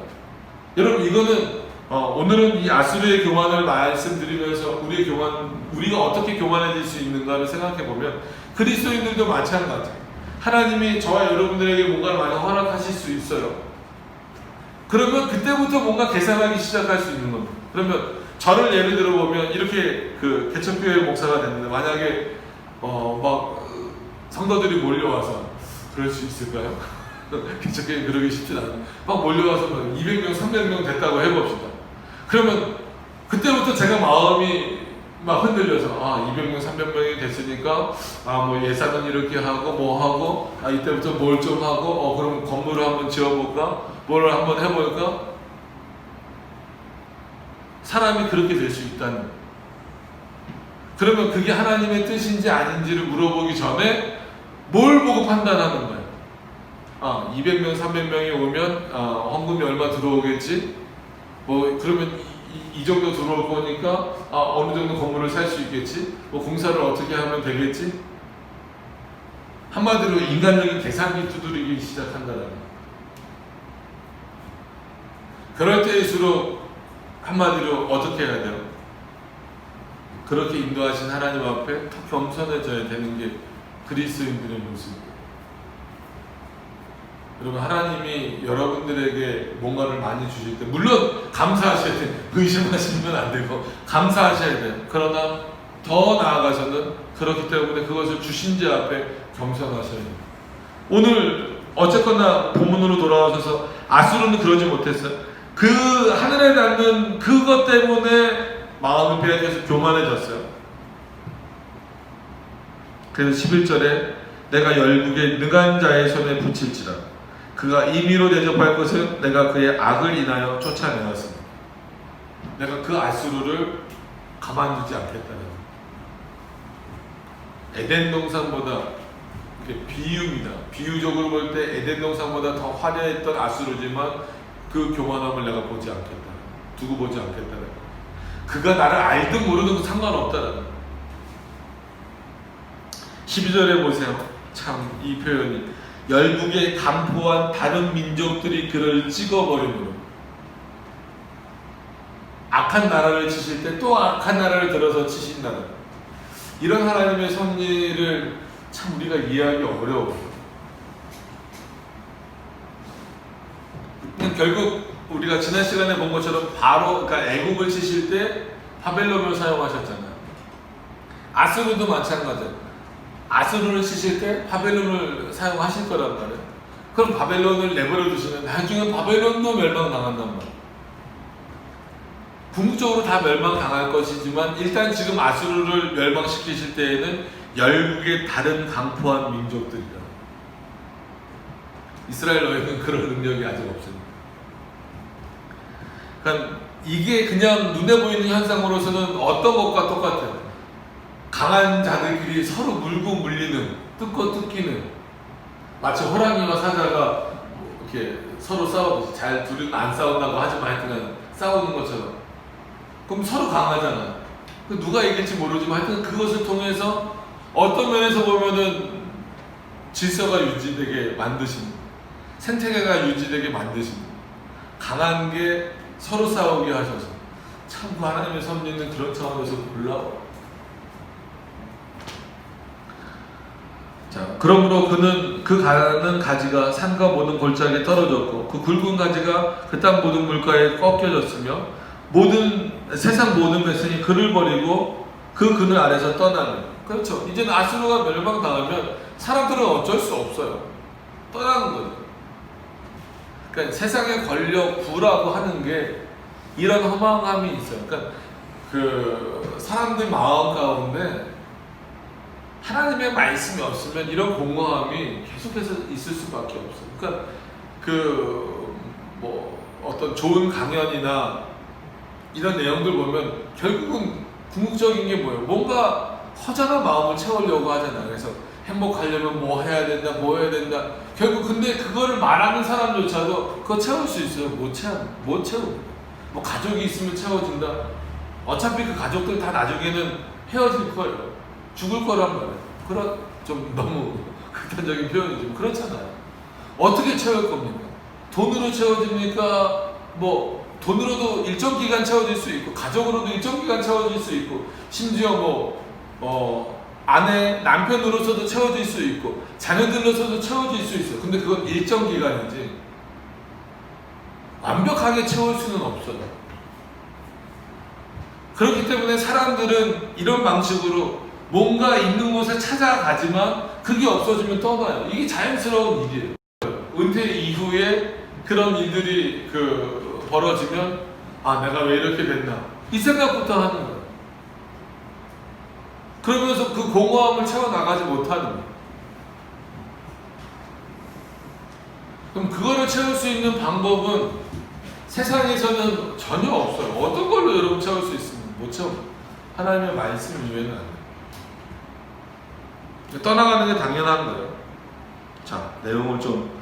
S1: 여러분, 이거는 오늘은 이 아수르의 교만을 말씀드리면서 우리가 어떻게 교만해질 수 있는가를 생각해 보면 그리스도인들도 마찬가지예요. 하나님이 저와 여러분들에게 뭔가를 많이 허락하실 수 있어요. 그러면 그때부터 뭔가 계산하기 시작할 수 있는 겁니다. 그러면 저를 예를 들어 보면 이렇게 그 개척교회 목사가 됐는데 만약에 막 성도들이 몰려와서 그럴 수 있을까요? 개척교회 그러기 쉽지 않아요. 막 몰려와서 200명, 300명 됐다고 해봅시다. 그러면 그때부터 제가 마음이 막 흔들려서 200명, 300명이 됐으니까 뭐 예산은 이렇게 하고 뭐 하고 이때부터 뭘 좀 하고 그럼 건물을 한번 지어볼까? 뭘 한번 해볼까? 사람이 그렇게 될 수 있다는 거예요. 그러면 그게 하나님의 뜻인지 아닌지를 물어보기 전에 뭘 보고 판단하는 거예요? 200명, 300명이 오면 헌금이 얼마 들어오겠지? 그러면 이 정도 들어올 거니까 어느 정도 건물을 살 수 있겠지? 공사를 어떻게 하면 되겠지? 한마디로 인간적인 계산기 두드리기 시작한다는 거예요. 그럴 때일수록 한마디로 어떻게 해야 돼요? 그렇게 인도하신 하나님 앞에 더 겸손해져야 되는 게 그리스도인들의 모습이에요. 여러분, 하나님이 여러분들에게 뭔가를 많이 주실 때 물론 감사하셔야 돼요. 의심하시면 안 되고 감사하셔야 돼요. 그러나 더 나아가서는 그렇기 때문에 그것을 주신 자 앞에 겸손하셔야 돼요. 오늘 어쨌거나 본문으로 돌아오셔서 아수르는 그러지 못했어요. 그 하늘에 닿는 그것 때문에 마음이 빼앗겨서 교만해졌어요. 그래서 11절에 내가 열국의 능한 자의 손에 붙일지라 그가 임의로 대접할 것은 내가 그의 악을 인하여 쫓아내었습니다. 내가 그 아수르를 가만두지 않겠다는 에덴 동산보다 비유입니다. 비유적으로 볼 때 에덴 동산보다 더 화려했던 아수르지만 그 교만함을 내가 보지 않겠다. 두고 보지 않겠다. 그가 나를 알든 모르든 그 상관없다는 12절에 보세요. 참 이 표현이 열국에 간포한 다른 민족들이 그를 찍어버리므로 악한 나라를 치실 때 또 악한 나라를 들어서 치신다는 이런 하나님의 섭리를 참 우리가 이해하기 어려워요. 결국 우리가 지난 시간에 본 것처럼 그러니까 애국을 치실 때 바벨론을 사용하셨잖아요. 아수르도 마찬가지예요. 아수르를 치실 때 바벨론을 사용하실 거란 말이에요. 그럼 바벨론을 내버려 두시면 나중에 바벨론도 멸망당한단 말이에요. 궁극적으로 다 멸망당할 것이지만 일단 지금 아수르를 멸망시키실 때에는 열국의 다른 강포한 민족들이다. 이스라엘 너희는 그런 능력이 아직 없습니다. 그러니까 이게 그냥 눈에 보이는 현상으로서는 어떤 것과 똑같아요. 강한 자들끼리 서로 물고 물리는, 뜯고 뜯기는, 마치 호랑이와 사자가 이렇게 서로 싸우듯이 둘은 안 싸운다고 하지만 하여튼 싸우는 것처럼. 그럼 서로 강하잖아요. 누가 이길지 모르지만 하여튼 그것을 통해서 어떤 면에서 보면은 질서가 유지되게 만드십니다. 생태계가 유지되게 만드십니다. 강한 게 서로 싸우게 하셔서 참 그 하나님의 섭리는 그런 차원에서 놀라워. 자, 그러므로 그는 그 가는 가지가 산과 모든 골짜기에 떨어졌고 그 굵은 가지가 그 땅 모든 물가에 꺾여졌으며 세상 모든 백성이 그를 버리고 그 그늘 아래서 떠나는. 그렇죠. 이제는 아수르가 멸망당하면 사람들은 어쩔 수 없어요. 떠나는 거죠. 그러니까 세상의 권력, 부라고 하는 게 이런 허망함이 있어요. 그러니까 그 사람들 마음 가운데 하나님의 말씀이 없으면 이런 공허함이 계속해서 있을 수밖에 없어요. 그러니까 어떤 좋은 강연이나 이런 내용들 보면 결국은 궁극적인 게 뭐예요? 뭔가 허전한 마음을 채우려고 하잖아요. 그래서 행복하려면 뭐 해야 된다.
S2: 결국 근데 그거를 말하는 사람조차도 그거 채울 수 있어요? 못 채웁니다. 뭐 가족이 있으면 채워진다. 어차피 그 가족들 다 나중에는 헤어질 거예요. 죽을 거란 말이에요. 좀 너무 극단적인 표현이지만 그렇잖아요. 어떻게 채울 겁니까? 돈으로 채워집니까? 뭐 돈으로도 일정 기간 채워질 수 있고, 가족으로도 일정 기간 채워질 수 있고, 심지어 아내, 남편으로서도 채워질 수 있고, 자녀들로서도 채워질 수 있어요. 근데 그건 일정 기간이지 완벽하게 채울 수는 없어요. 그렇기 때문에 사람들은 이런 방식으로 뭔가 있는 곳에 찾아가지만 그게 없어지면 떠나요. 이게 자연스러운 일이에요. 은퇴 이후에 그런 일들이 벌어지면 내가 왜 이렇게 됐나 이 생각부터 하는 거예요. 그러면서 그 공허함을 채워나가지 못하는 거예요. 그럼 그거를 채울 수 있는 방법은 세상에서는 전혀 없어요. 어떤 걸로 여러분 채울 수 있습니까? 못 채웁니다. 하나님의 말씀 이외에는 안 돼요. 떠나가는 게 당연한 거예요. 자, 내용을 좀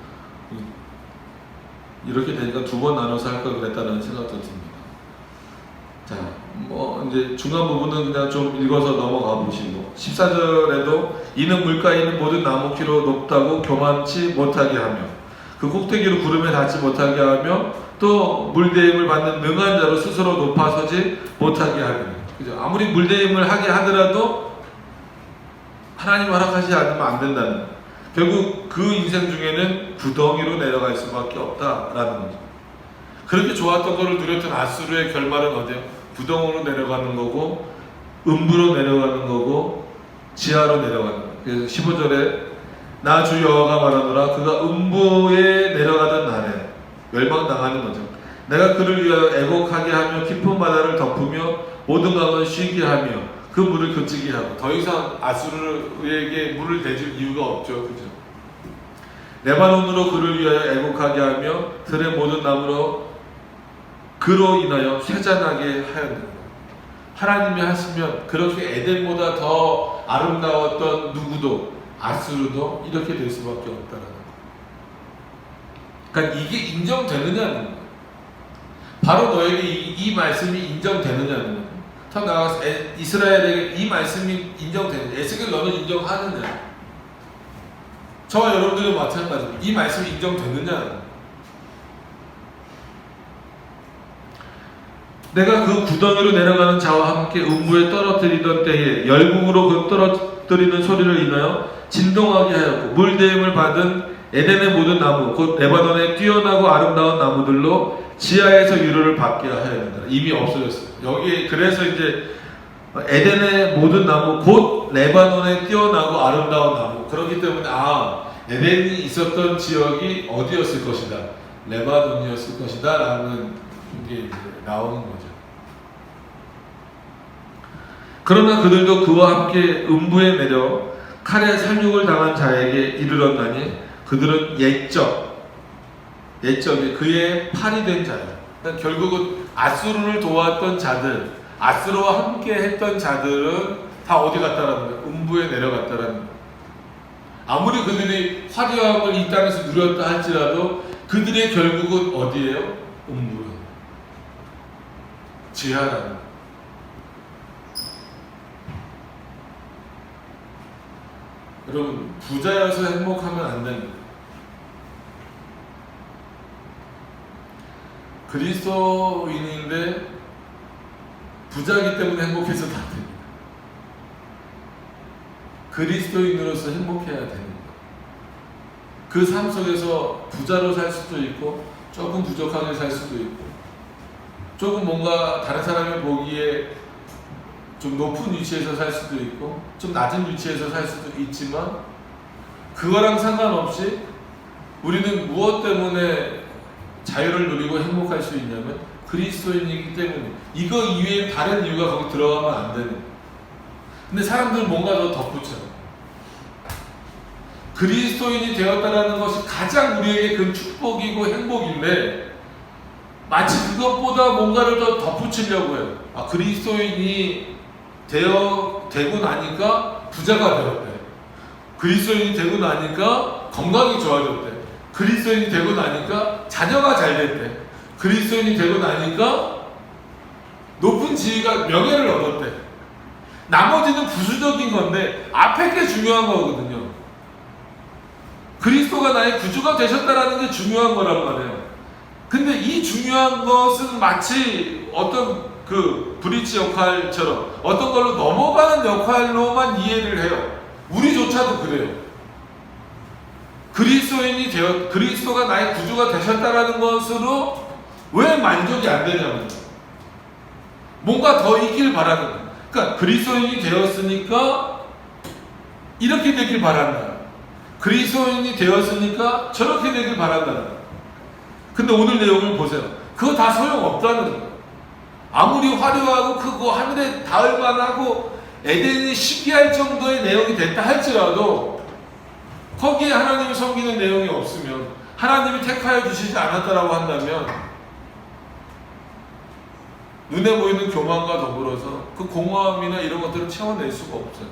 S2: 이렇게 되니까 두 번 나눠서 할 걸 그랬다는 생각도 듭니다. 자, 이제 중간 부분은 그냥 좀 읽어서 넘어가 보시고 14절에도 이는 물가에 있는 모든 나무 키로 높다고 교만치 못하게 하며 그 꼭대기로 구름에 닿지 못하게 하며 또 물대임을 받는 능한 자로 스스로 높아서지 못하게 하며, 그죠? 아무리 물대임을 하게 하더라도 하나님 허락하지 않으면 안 된다는 거예요. 결국 그 인생 중에는 구덩이로 내려갈 수밖에 없다라는 거죠. 그렇게 좋았던 것을 누렸던 아수르의 결말은 어디요? 구덩이로 내려가는 거고, 음부로 내려가는 거고, 지하로 내려가는 거예요. 그래서 15절에 나 주 여호와가 말하노라 그가 음부에 내려가던 날에 멸망당하는 거죠. 내가 그를 위하여 애곡하게 하며 깊은 바다를 덮으며 모든 강을 쉬게 하며 그 물을 그치게 하고, 더 이상 아수르에게 물을 대줄 이유가 없죠. 그죠? 레바논으로 그를 위하여 애곡하게 하며 들의 모든 나무로 그로 인하여 쇠잔하게 하였느니라. 하나님이 하시면 그렇게 에덴보다 더 아름다웠던 누구도, 아수르도 이렇게 될 수밖에 없다는 거예요. 그러니까 이게 인정되느냐는 거예요. 바로 너에게 이 말씀이 인정되느냐는 거예요. 더 나아가서 이스라엘에게 이 말씀이 인정되느냐, 에스겔 너는 인정하느냐. 저와 여러분들도 마찬가지입니다. 이 말씀이 인정되느냐. 내가 그 구덩이로 내려가는 자와 함께 음부에 떨어뜨리던 때에 열국으로 그 떨어뜨리는 소리를 인하여 진동하게 하였고 물대임을 받은 에덴의 모든 나무 곧 레바논의 뛰어나고 아름다운 나무들로 지하에서 유로를 받게 하였느니라. 이미 없어졌어요. 여기 그래서 이제 에덴의 모든 나무 곧 레바논의 뛰어나고 아름다운 나무. 그렇기 때문에 에덴이 있었던 지역이 어디였을 것이다, 레바논이었을 것이다 라는 게 이제 나오는 거죠. 그러나 그들도 그와 함께 음부에 내려 칼에 살육을 당한 자에게 이르렀나니 그들은 옛적에 그의 팔이 된 자예요. 그러니까 결국은 아수르를 도왔던 자들, 아수르와 함께 했던 자들은 다 어디 갔다라는 거예요? 음부에 내려갔다라는 거예요. 아무리 그들이 화려함을 이 땅에서 누렸다 할지라도 그들의 결국은 어디예요? 음부예요. 지하라는 거예요. 여러분, 부자여서 행복하면 안 됩니다. 그리스도인인데 부자이기 때문에 행복해서도 안 됩니다. 그리스도인으로서 행복해야 됩니다. 그 삶 속에서 부자로 살 수도 있고 조금 부족하게 살 수도 있고 조금 뭔가 다른 사람이 보기에 좀 높은 위치에서 살 수도 있고 좀 낮은 위치에서 살 수도 있지만 그거랑 상관없이 우리는 무엇 때문에 자유를 누리고 행복할 수 있냐면 그리스도인이기 때문에. 이거 이외에 다른 이유가 거기 들어가면 안 되는. 근데 사람들은 뭔가 더 덧붙여요. 그리스도인이 되었다는 것이 가장 우리에게 큰 축복이고 행복인데 마치 그것보다 뭔가를 더 덧붙이려고 해요. 그리스도인이 되고 나니까 부자가 되었대. 그리스도인이 되고 나니까 건강이 좋아졌대. 그리스도인이 되고 나니까 자녀가 잘 됐대. 그리스도인이 되고 나니까 높은 지위가 명예를 얻었대. 나머지는 부수적인 건데 앞에 게 중요한 거거든요. 그리스도가 나의 구주가 되셨다라는 게 중요한 거란 말이에요. 근데 이 중요한 것은 마치 어떤 그 브릿지 역할처럼 어떤 걸로 넘어가는 역할로만 이해를 해요. 우리조차도 그래요. 그리스도가 나의 구주가 되셨다라는 것으로 왜 만족이 안 되냐면 뭔가 더 있길 바라는 거예요. 그러니까 그리스도인이 되었으니까 이렇게 되길 바란다. 그리스도인이 되었으니까 저렇게 되길 바란다. 근데 오늘 내용을 보세요. 그거 다 소용없다는 거예요. 아무리 화려하고 크고 하늘에 닿을 만하고 에덴이 시기할 정도의 내용이 됐다 할지라도 거기에 하나님이 섬기는 내용이 없으면, 하나님이 택하여 주시지 않았다라고 한다면 눈에 보이는 교만과 더불어서 그 공허함이나 이런 것들을 채워낼 수가 없어요.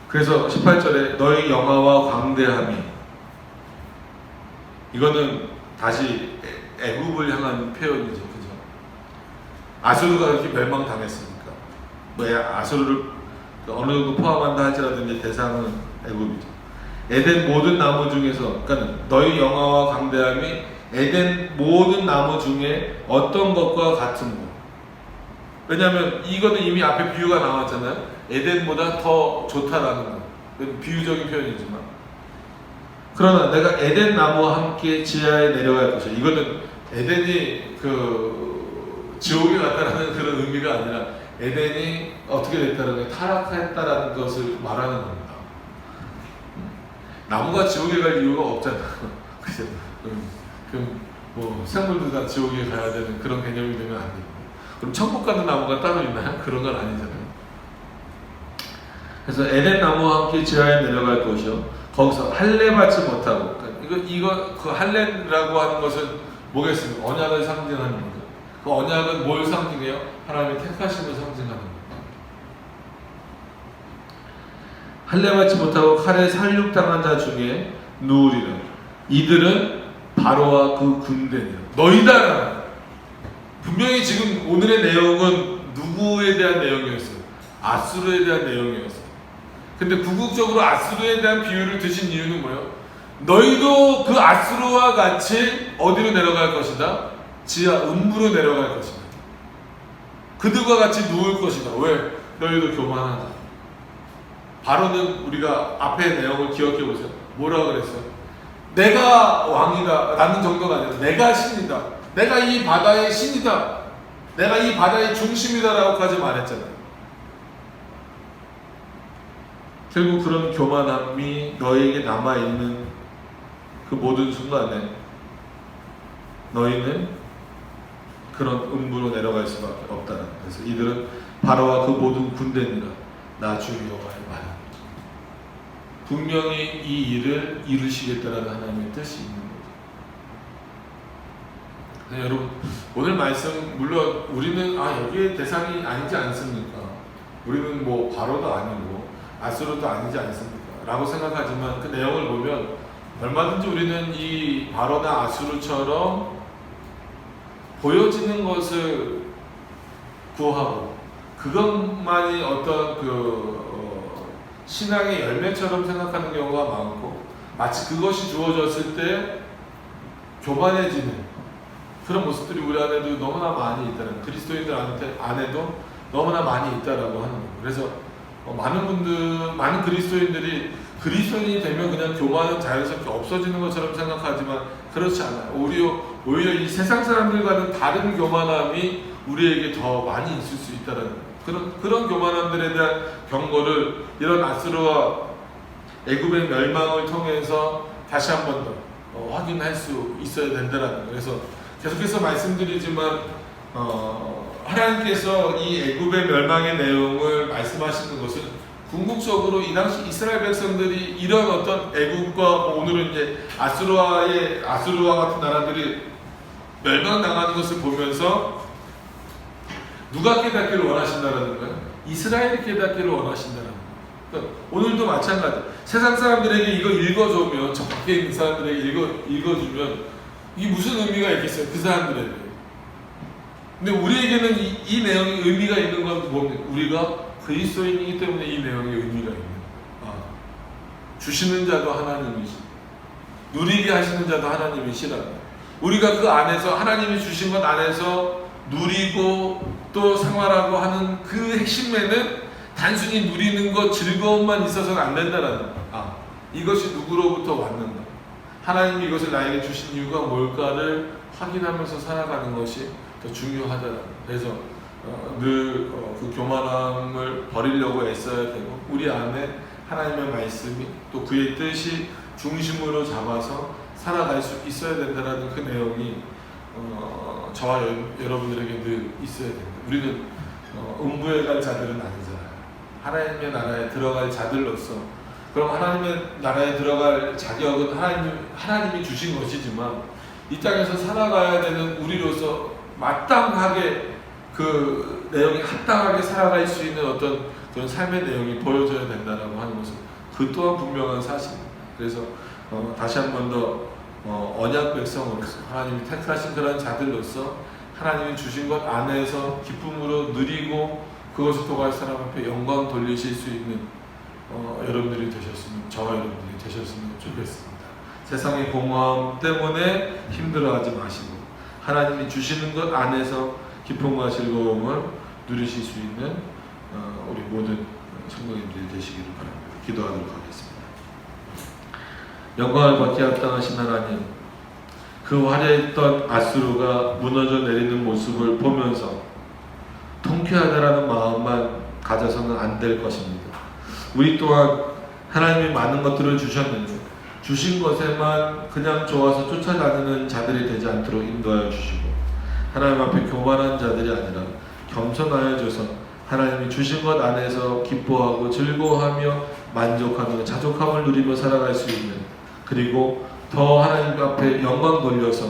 S2: 그래서 18절에 너희 영화와 광대함이, 이거는 다시 애굽을 향한 표현이죠. 그죠? 아수르가 그렇게 멸망당했으니까 뭐 아수르를 어느 정도 포함한다 할지라도 이제 대상은 애굽이죠. 에덴 모든 나무 중에서, 그러니까 너희 영화와 광대함이 에덴 모든 나무 중에 어떤 것과 같은 것. 왜냐하면 이거는 이미 앞에 비유가 나왔잖아요. 에덴보다 더 좋다라는 거. 비유적인 표현이지만, 그러나 내가 에덴 나무와 함께 지하에 내려갈 것이야. 이거는 에덴이 그 지옥에 갔다라는 그런 의미가 아니라 에덴이 어떻게 됐다라는, 타락했다라는 것을 말하는 겁니다. 나무가 지옥에 갈 이유가 없잖아. 그죠? 그럼 뭐 생물도 다 지옥에 가야 되는 그런 개념이 되면 안 되고, 그럼 천국 가는 나무가 따로 있나요? 그런 건 아니잖아요. 그래서 에덴 나무와 함께 지하에 내려갈 것이요, 거기서 할례 받지 못하고, 이거 그 할례라고 하는 것은 뭐겠습니까? 언약을 상징하는 거죠. 그 언약은 뭘 상징해요? 하나님의 택하심을 상징하는 거예요. 할례 받지 못하고 칼에 살육당한 자 중에 누우리라. 이들은 바로와 그 군대니라. 너희다라. 분명히 지금 오늘의 내용은 누구에 대한 내용이었어요? 아수르에 대한 내용이었어요. 근데 궁극적으로 아수르에 대한 비유를 드신 이유는 뭐예요? 너희도 그 아수르와 같이 어디로 내려갈 것이다? 지하 음부로 내려갈 것이다. 그들과 같이 누울 것이다. 왜? 너희도 교만하다. 바로는 우리가 앞의 내용을 기억해 보세요. 뭐라고 그랬어요? 내가 왕이다 라는 정도가 아니라 내가 신이다. 내가 이 바다의 신이다. 내가 이 바다의 중심이다 라고까지 말했잖아요. 결국 그런 교만함이 너희에게 남아있는 그 모든 순간에 너희는 그런 음부로 내려갈 수밖에 없다는 거예요. 그래서 이들은 바로와 그 모든 군대니라. 나 주 여호와의 말입니다. 분명히 이 일을 이루시겠다라는 하나님의 뜻이 있는 거죠. 네, 여러분, 오늘 말씀 물론 우리는 여기에 대상이 아니지 않습니까? 우리는 뭐 바로도 아니고 아수르도 아니지 않습니까? 라고 생각하지만 그 내용을 보면 얼마든지 우리는 이 바로나 아수르처럼 보여지는 것을 구하고 그것만이 어떤 신앙의 열매처럼 생각하는 경우가 많고, 마치 그것이 주어졌을 때 교만해지는 그런 모습들이 우리 안에도 너무나 많이 있다는, 그리스도인들 안에도 너무나 많이 있다라고 하는 거예요. 그래서 많은 그리스도인들이 그리스도인이 되면 그냥 교만은 자연스럽게 없어지는 것처럼 생각하지만 그렇지 않아요. 오히려 이 세상 사람들과는 다른 교만함이 우리에게 더 많이 있을 수 있다는 그런 교만함들에 대한 경고를 이런 아수르와 애굽의 멸망을 통해서 다시 한 번 더 확인할 수 있어야 된다라는 거예요. 그래서 계속해서 말씀드리지만 하나님께서 이 애굽의 멸망의 내용을 말씀하시는 것은 궁극적으로 이 당시 이스라엘 백성들이 이런 어떤 애굽과 오늘은 이제 아수르와 같은 나라들이 멸망당하는 것을 보면서 누가 깨닫기를 원하신다라는 거예요? 이스라엘이 깨닫기를 원하신다는 거예요. 그러니까 오늘도 마찬가지. 세상 사람들에게 이거 읽어주면, 저 밖에 있는 사람들에게 읽어주면 이게 무슨 의미가 있겠어요? 그 사람들에게. 근데 우리에게는 이 내용이 의미가 있는 건 뭡니까? 우리가 그리스도인이기 때문에 이 내용이 의미가 있는. 주시는 자도 하나님이시, 누리게 하시는 자도 하나님이시라. 우리가 그 안에서 하나님이 주신 것 안에서 누리고 또 생활하고 하는 그 핵심에는 단순히 누리는 것, 즐거움만 있어서는 안 된다라는 거예요. 이것이 누구로부터 왔는가? 하나님이 이것을 나에게 주신 이유가 뭘까를 확인하면서 살아가는 것이 더 중요하다. 그래서 늘 그 교만함을 버리려고 애써야 되고, 우리 안에 하나님의 말씀이 또 그의 뜻이 중심으로 잡아서 살아갈 수 있어야 된다는 그 내용이 저와 여러분들에게 늘 있어야 됩니다. 우리는 음부에 갈 자들은 아니잖아요. 하나님의 나라에 들어갈 자들로서, 그럼 하나님의 나라에 들어갈 자격은 하나님이 주신 것이지만 이 땅에서 살아가야 되는 우리로서 마땅하게 그 내용이 합당하게 살아갈 수 있는 어떤 그런 삶의 내용이 보여져야 된다라고 하는 것은 그 또한 분명한 사실입니다. 그래서 다시 한 번 더 언약 백성으로서, 하나님이 택하신 그런 자들로서 하나님이 주신 것 안에서 기쁨으로 누리고 그것을 통할 사람 앞에 영광 돌리실 수 있는 여러분들이 되셨으면, 저와 여러분들이 되셨으면 좋겠습니다. 세상의 공허함 때문에 힘들어하지 마시고 하나님이 주시는 것 안에서 기쁨과 즐거움을 누리실 수 있는 우리 모든 성도님들이 되시기를 바랍니다. 기도하도록 하겠습니다. 영광을 받기 합당하신 하나님, 그 화려했던 아수르가 무너져 내리는 모습을 보면서 통쾌하다라는 마음만 가져서는 안 될 것입니다. 우리 또한 하나님이 많은 것들을 주셨는데 주신 것에만 그냥 좋아서 쫓아다니는 자들이 되지 않도록 인도하여 주시고, 하나님 앞에 교만한 자들이 아니라 겸손하여 줘서 하나님이 주신 것 안에서 기뻐하고 즐거워하며 만족하며 자족함을 누리며 살아갈 수 있는, 그리고 더 하나님 앞에 영광 돌려서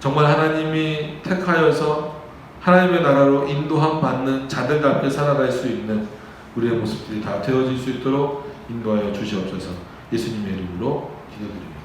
S2: 정말 하나님이 택하여서 하나님의 나라로 인도함 받는 자들답게 살아갈 수 있는 우리의 모습들이 다 되어질 수 있도록 인도하여 주시옵소서. 예수님의 이름으로 기도드립니다.